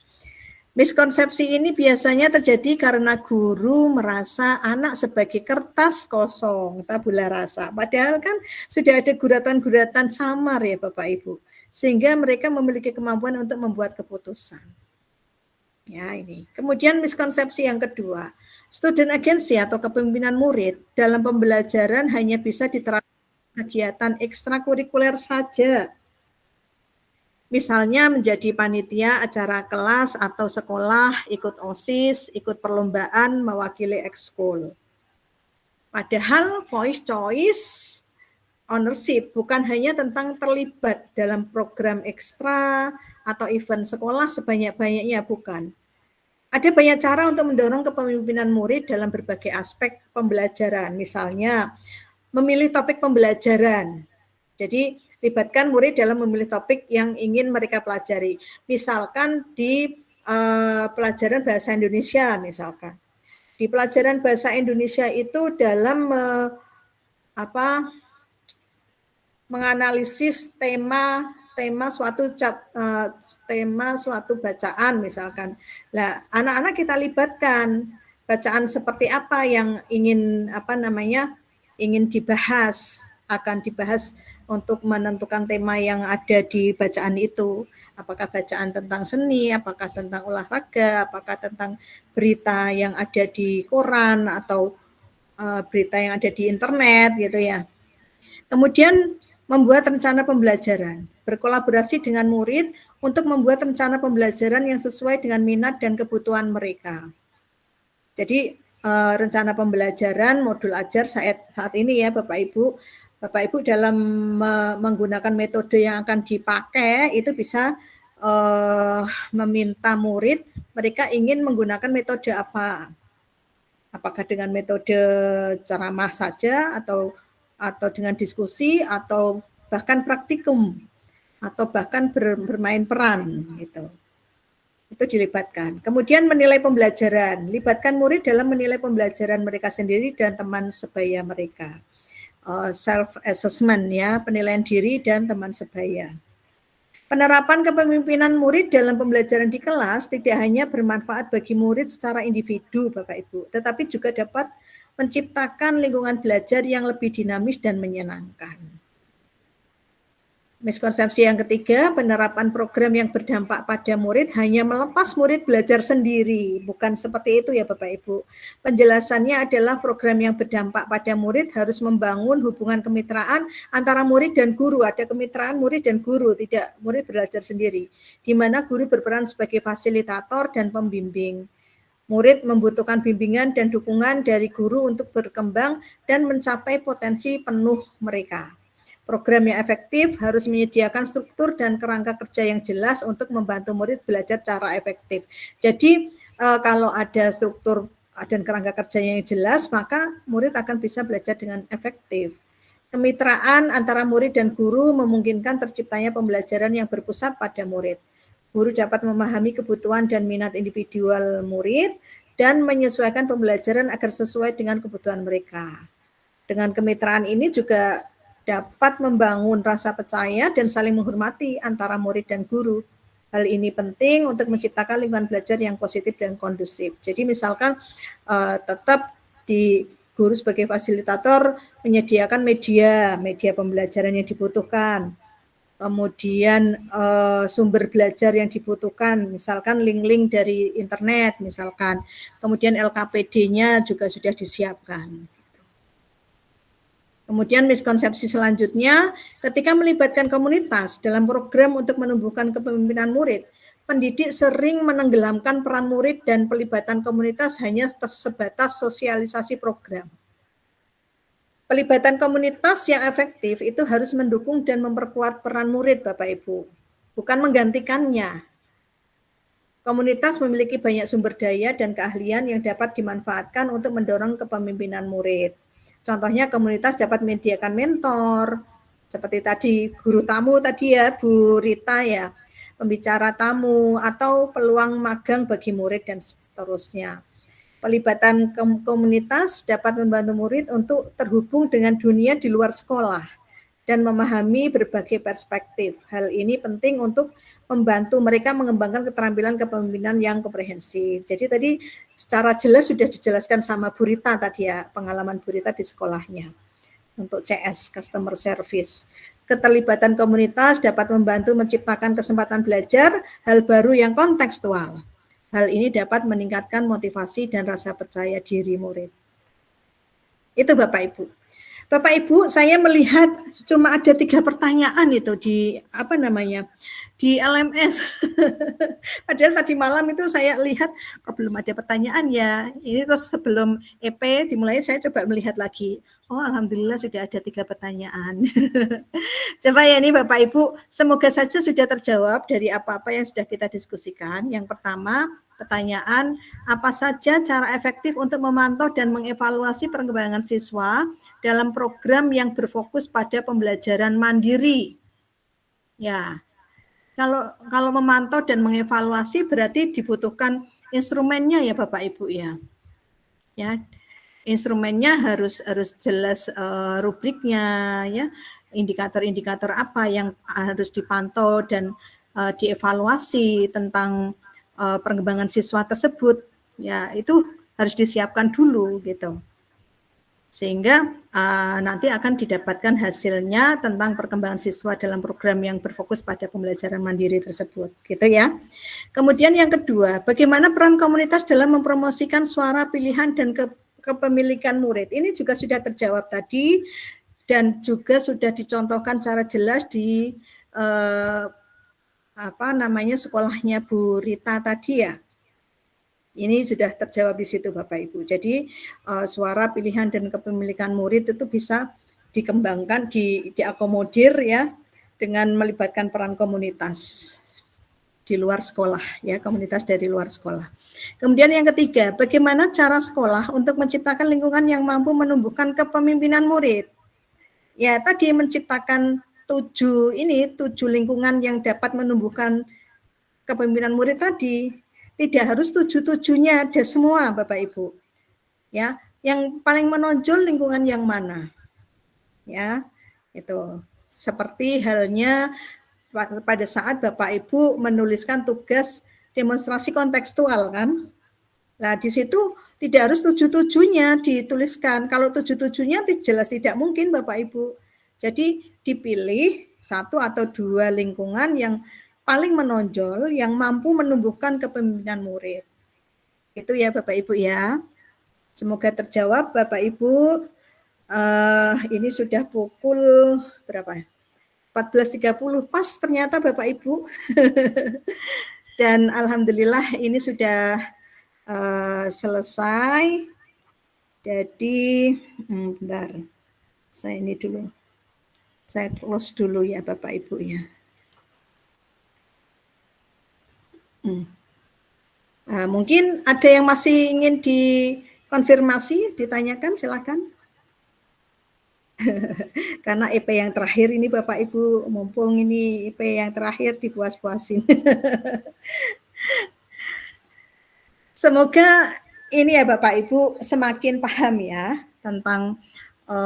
Miskonsepsi ini biasanya terjadi karena guru merasa anak sebagai kertas kosong, tabula rasa. Padahal kan sudah ada guratan-guratan samar ya Bapak Ibu. Sehingga mereka memiliki kemampuan untuk membuat keputusan. Ya ini. Kemudian miskonsepsi yang kedua, student agency atau kepemimpinan murid dalam pembelajaran hanya bisa diterapkan kegiatan ekstrakurikuler saja. Misalnya menjadi panitia acara kelas atau sekolah, ikut OSIS, ikut perlombaan, mewakili ekskul. Padahal voice choice ownership bukan hanya tentang terlibat dalam program ekstra atau event sekolah sebanyak-banyaknya, bukan. Ada banyak cara untuk mendorong kepemimpinan murid dalam berbagai aspek pembelajaran. Misalnya, memilih topik pembelajaran. Jadi, libatkan murid dalam memilih topik yang ingin mereka pelajari. Misalkan di pelajaran bahasa Indonesia, misalkan. Di pelajaran bahasa Indonesia itu dalam menganalisis tema suatu bacaan misalkan. Nah, anak-anak kita libatkan bacaan seperti apa yang ingin ingin dibahas, akan dibahas untuk menentukan tema yang ada di bacaan itu. Apakah bacaan tentang seni, apakah tentang olahraga, apakah tentang berita yang ada di koran atau berita yang ada di internet gitu ya. Kemudian membuat rencana pembelajaran, berkolaborasi dengan murid untuk membuat rencana pembelajaran yang sesuai dengan minat dan kebutuhan mereka. Jadi rencana pembelajaran modul ajar saat ini ya Bapak Ibu dalam menggunakan metode yang akan dipakai itu bisa meminta murid mereka ingin menggunakan metode apa. Apakah dengan metode ceramah saja atau dengan diskusi atau bahkan praktikum atau bahkan bermain peran gitu. Itu dilibatkan. Kemudian menilai pembelajaran, libatkan murid dalam menilai pembelajaran mereka sendiri dan teman sebaya mereka. Self assessment ya, penilaian diri dan teman sebaya. Penerapan kepemimpinan murid dalam pembelajaran di kelas tidak hanya bermanfaat bagi murid secara individu Bapak Ibu, tetapi juga dapat menciptakan lingkungan belajar yang lebih dinamis dan menyenangkan. Miskonsepsi yang ketiga, penerapan program yang berdampak pada murid hanya melepas murid belajar sendiri. Bukan seperti itu ya Bapak Ibu. Penjelasannya adalah program yang berdampak pada murid harus membangun hubungan kemitraan antara murid dan guru. Ada kemitraan murid dan guru, tidak murid belajar sendiri. Di mana guru berperan sebagai fasilitator dan pembimbing. Murid membutuhkan bimbingan dan dukungan dari guru untuk berkembang dan mencapai potensi penuh mereka. Program yang efektif harus menyediakan struktur dan kerangka kerja yang jelas untuk membantu murid belajar secara efektif. Jadi kalau ada struktur dan kerangka kerja yang jelas, maka murid akan bisa belajar dengan efektif. Kemitraan antara murid dan guru memungkinkan terciptanya pembelajaran yang berpusat pada murid. Guru dapat memahami kebutuhan dan minat individual murid dan menyesuaikan pembelajaran agar sesuai dengan kebutuhan mereka. Dengan kemitraan ini juga dapat membangun rasa percaya dan saling menghormati antara murid dan guru. Hal ini penting untuk menciptakan lingkungan belajar yang positif dan kondusif. Jadi misalkan tetap di guru sebagai fasilitator menyediakan media pembelajaran yang dibutuhkan. Kemudian sumber belajar yang dibutuhkan, misalkan link-link dari internet misalkan. Kemudian LKPD-nya juga sudah disiapkan. Kemudian miskonsepsi selanjutnya, ketika melibatkan komunitas dalam program untuk menumbuhkan kepemimpinan murid, pendidik sering menenggelamkan peran murid dan pelibatan komunitas hanya sebatas sosialisasi program. Pelibatan komunitas yang efektif itu harus mendukung dan memperkuat peran murid, Bapak Ibu, bukan menggantikannya. Komunitas memiliki banyak sumber daya dan keahlian yang dapat dimanfaatkan untuk mendorong kepemimpinan murid. Contohnya komunitas dapat menyediakan mentor, seperti tadi guru tamu tadi ya, Bu Rita ya, pembicara tamu, atau peluang magang bagi murid dan seterusnya. Pelibatan komunitas dapat membantu murid untuk terhubung dengan dunia di luar sekolah dan memahami berbagai perspektif. Hal ini penting untuk membantu mereka mengembangkan keterampilan kepemimpinan yang komprehensif. Jadi tadi secara jelas sudah dijelaskan sama Bu Rita tadi ya, pengalaman Bu Rita di sekolahnya untuk CS, Customer Service. Keterlibatan komunitas dapat membantu menciptakan kesempatan belajar hal baru yang kontekstual. Hal ini dapat meningkatkan motivasi dan rasa percaya diri murid. Itu Bapak Ibu. Bapak Ibu, saya melihat cuma ada 3 pertanyaan itu di di LMS. Padahal tadi malam itu saya lihat kok belum ada pertanyaan ya. Ini terus sebelum EP dimulai saya coba melihat lagi. Oh, alhamdulillah sudah ada 3 pertanyaan. Coba ya ini Bapak Ibu, semoga saja sudah terjawab dari apa-apa yang sudah kita diskusikan. Yang pertama, pertanyaan, apa saja cara efektif untuk memantau dan mengevaluasi perkembangan siswa dalam program yang berfokus pada pembelajaran mandiri? Ya, kalau memantau dan mengevaluasi berarti dibutuhkan instrumennya ya Bapak Ibu ya. Ya, instrumennya harus jelas rubriknya ya, indikator-indikator apa yang harus dipantau dan dievaluasi tentang perkembangan siswa tersebut. Ya, itu harus disiapkan dulu gitu. Sehingga nanti akan didapatkan hasilnya tentang perkembangan siswa dalam program yang berfokus pada pembelajaran mandiri tersebut, gitu ya. Kemudian yang kedua, bagaimana peran komunitas dalam mempromosikan suara pilihan dan kepemilikan murid. Ini juga sudah terjawab tadi dan juga sudah dicontohkan secara jelas di sekolahnya Bu Rita tadi ya. Ini sudah terjawab di situ Bapak Ibu. Jadi suara pilihan dan kepemilikan murid itu bisa dikembangkan, diakomodir ya dengan melibatkan peran komunitas di luar sekolah ya, komunitas dari luar sekolah. Kemudian yang ketiga, bagaimana cara sekolah untuk menciptakan lingkungan yang mampu menumbuhkan kepemimpinan murid? Ya, tadi menciptakan 7 lingkungan yang dapat menumbuhkan kepemimpinan murid tadi. Tidak harus 7-7-nya ada semua Bapak Ibu. Ya, yang paling menonjol lingkungan yang mana? Ya, itu. Seperti halnya pada saat Bapak Ibu menuliskan tugas demonstrasi kontekstual kan? Nah, di situ tidak harus 7-7-nya dituliskan. Kalau 7-7-nya jelas tidak mungkin Bapak Ibu. Jadi dipilih 1 atau 2 lingkungan yang paling menonjol yang mampu menumbuhkan kepemimpinan murid. Itu ya Bapak Ibu ya. Semoga terjawab Bapak Ibu. Ini sudah pukul berapa ya? 14.30 pas ternyata Bapak Ibu. Dan alhamdulillah ini sudah selesai. Jadi bentar. Saya ini dulu. Saya close dulu ya Bapak Ibu ya. Mungkin ada yang masih ingin dikonfirmasi, ditanyakan, silakan. Karena EP yang terakhir ini Bapak Ibu, mumpung ini EP yang terakhir dipuas-puasin. Semoga ini ya Bapak Ibu semakin paham ya tentang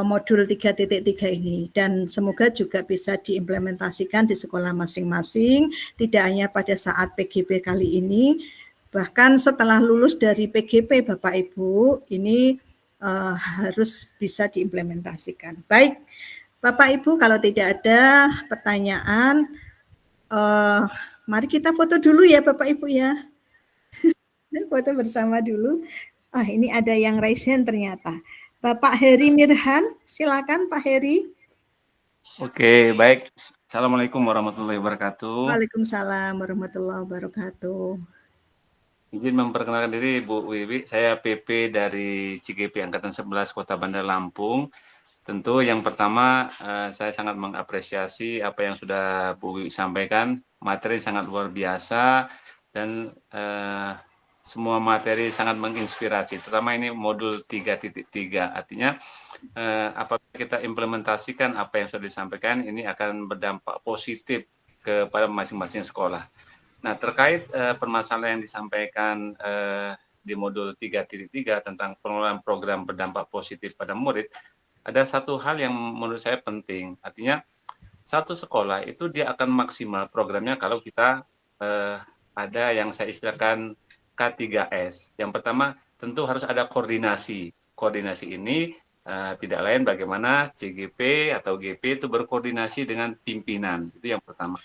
modul 3.3 ini, dan semoga juga bisa diimplementasikan di sekolah masing-masing, tidak hanya pada saat PGP kali ini, bahkan setelah lulus dari PGP Bapak Ibu, ini harus bisa diimplementasikan. Baik, Bapak Ibu, kalau tidak ada pertanyaan, mari kita foto dulu ya Bapak Ibu ya. Foto bersama dulu. Ini ada yang raise hand ternyata. Bapak Heri Mirhan, silakan Pak Heri. Oke, baik. Assalamualaikum warahmatullahi wabarakatuh. Waalaikumsalam warahmatullahi wabarakatuh. Izin memperkenalkan diri Bu Wiwi, saya PP dari CGP Angkatan 11 Kota Bandar Lampung. Tentu yang pertama saya sangat mengapresiasi apa yang sudah Bu Wiwi sampaikan, materi sangat luar biasa dan semua materi sangat menginspirasi, terutama ini modul 3.3. Artinya apabila kita implementasikan apa yang sudah disampaikan, ini akan berdampak positif kepada masing-masing sekolah. Nah, terkait permasalahan yang disampaikan di modul 3.3 tentang pengelolaan program berdampak positif pada murid, ada satu hal yang menurut saya penting. Artinya, satu sekolah itu dia akan maksimal programnya kalau kita ada yang saya istilahkan K3S. Yang pertama, tentu harus ada koordinasi. Koordinasi ini tidak lain bagaimana CGP atau GP itu berkoordinasi dengan pimpinan. Itu yang pertama.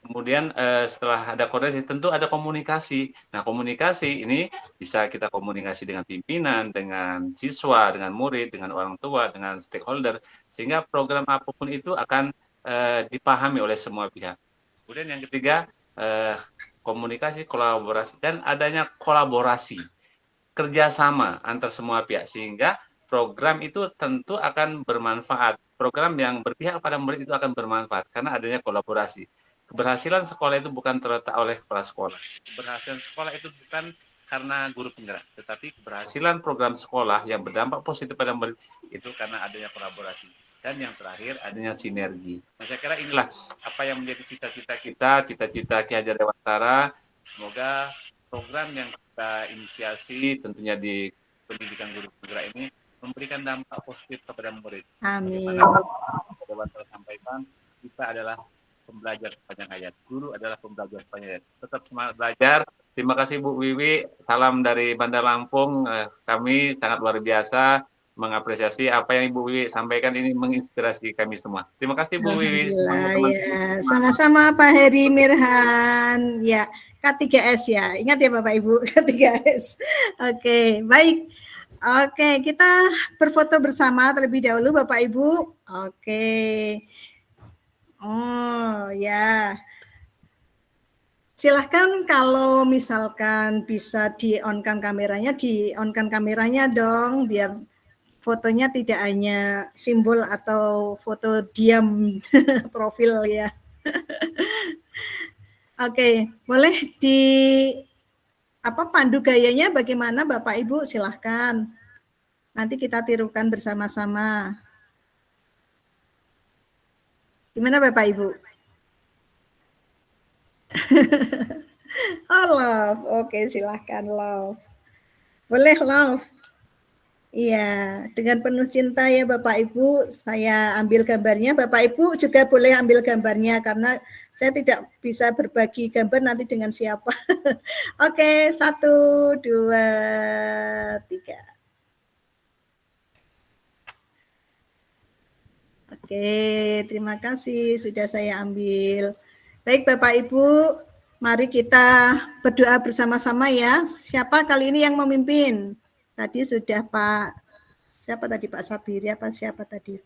Kemudian setelah ada koordinasi, tentu ada komunikasi. Nah, komunikasi ini bisa kita komunikasi dengan pimpinan, dengan siswa, dengan murid, dengan orang tua, dengan stakeholder, sehingga program apapun itu akan dipahami oleh semua pihak. Kemudian yang ketiga, komunikasi, kolaborasi, dan adanya kolaborasi, kerjasama antar semua pihak, sehingga program itu tentu akan bermanfaat. Program yang berpihak pada murid itu akan bermanfaat, karena adanya kolaborasi. Keberhasilan sekolah itu bukan terletak oleh kepala sekolah. Keberhasilan sekolah itu bukan karena guru penggerak, tetapi keberhasilan program sekolah yang berdampak positif pada murid itu karena adanya kolaborasi. Dan yang terakhir adanya sinergi. Nah, saya kira inilah apa yang menjadi cita-cita kita, cita-cita Ki Hajar Dewantara. Semoga program yang kita inisiasi tentunya di pendidikan guru penggerak ini memberikan dampak positif kepada murid. Amin. Bagaimana Dewantara sampaikan, kita adalah pembelajar sepanjang hayat. Guru adalah pembelajar sepanjang hayat. Tetap semangat belajar. Terima kasih Bu Wiwi. Salam dari Bandar Lampung. Kami sangat luar biasa mengapresiasi apa yang Ibu Wiwi sampaikan, ini menginspirasi kami semua. Terima kasih Bu Wiwi. Ya, sama-sama Pak Heri Mirhan. Ya, K3S ya. Ingat ya Bapak Ibu, K3S. Oke, baik. Oke, kita berfoto bersama terlebih dahulu Bapak Ibu. Oke. Oh, ya. Silahkan kalau misalkan bisa di-on-kan kameranya dong, biar fotonya tidak hanya simbol atau foto diam profil ya. Oke, boleh pandu gayanya bagaimana Bapak Ibu, silahkan. Nanti kita tirukan bersama-sama. Gimana Bapak Ibu? Oh, love. Oke, silahkan love. Boleh love. Iya, dengan penuh cinta ya Bapak Ibu, saya ambil gambarnya. Bapak Ibu juga boleh ambil gambarnya karena saya tidak bisa berbagi gambar nanti dengan siapa. Oke, 1, 2, 3. Oke, terima kasih sudah saya ambil. Baik Bapak Ibu, mari kita berdoa bersama-sama ya. Siapa kali ini yang memimpin? Tadi sudah siapa tadi Pak Sabiri apa siapa tadi?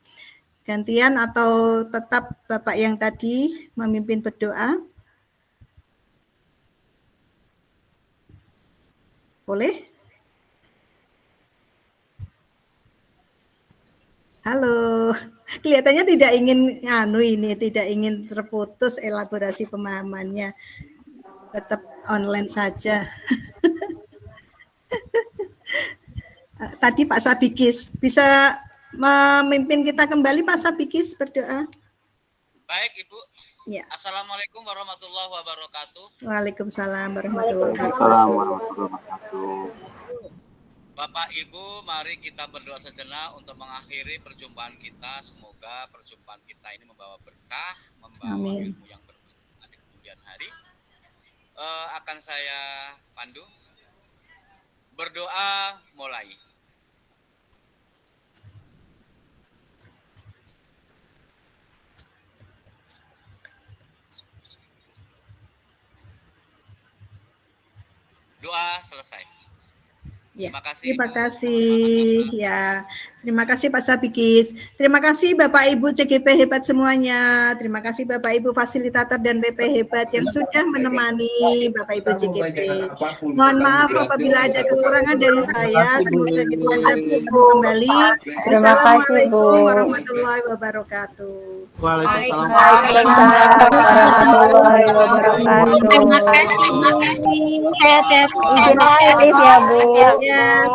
Gantian atau tetap Bapak yang tadi memimpin berdoa? Boleh? Halo, kelihatannya tidak ingin tidak ingin terputus elaborasi pemahamannya. Tetap online saja. Tadi Pak Sabikis bisa memimpin kita kembali Pak Sabikis berdoa. Baik Ibu. Ya. Assalamualaikum warahmatullahi wabarakatuh. Waalaikumsalam warahmatullahi wabarakatuh. Bapak Ibu, mari kita berdoa sejenak untuk mengakhiri perjumpaan kita. Semoga perjumpaan kita ini membawa berkah, membawa ilmu yang bermanfaat di kemudian hari. Akan saya pandu. Berdoa mulai. Doa selesai. Ya, terima kasih ya. Terima kasih Pak Sabikis. Terima kasih Bapak Ibu CGP hebat semuanya. Terima kasih Bapak Ibu fasilitator dan BP hebat yang sudah menemani Bapak Ibu CGP. Mohon maaf apabila ada kekurangan dari saya. Semoga kita bisa bertemu kembali. Assalamualaikum warahmatullahi wabarakatuh. Waalaikumsalam warahmatullahi wabarakatuh. Terima kasih. Sehat-sehat. Izin aktif ya Bu. Ya,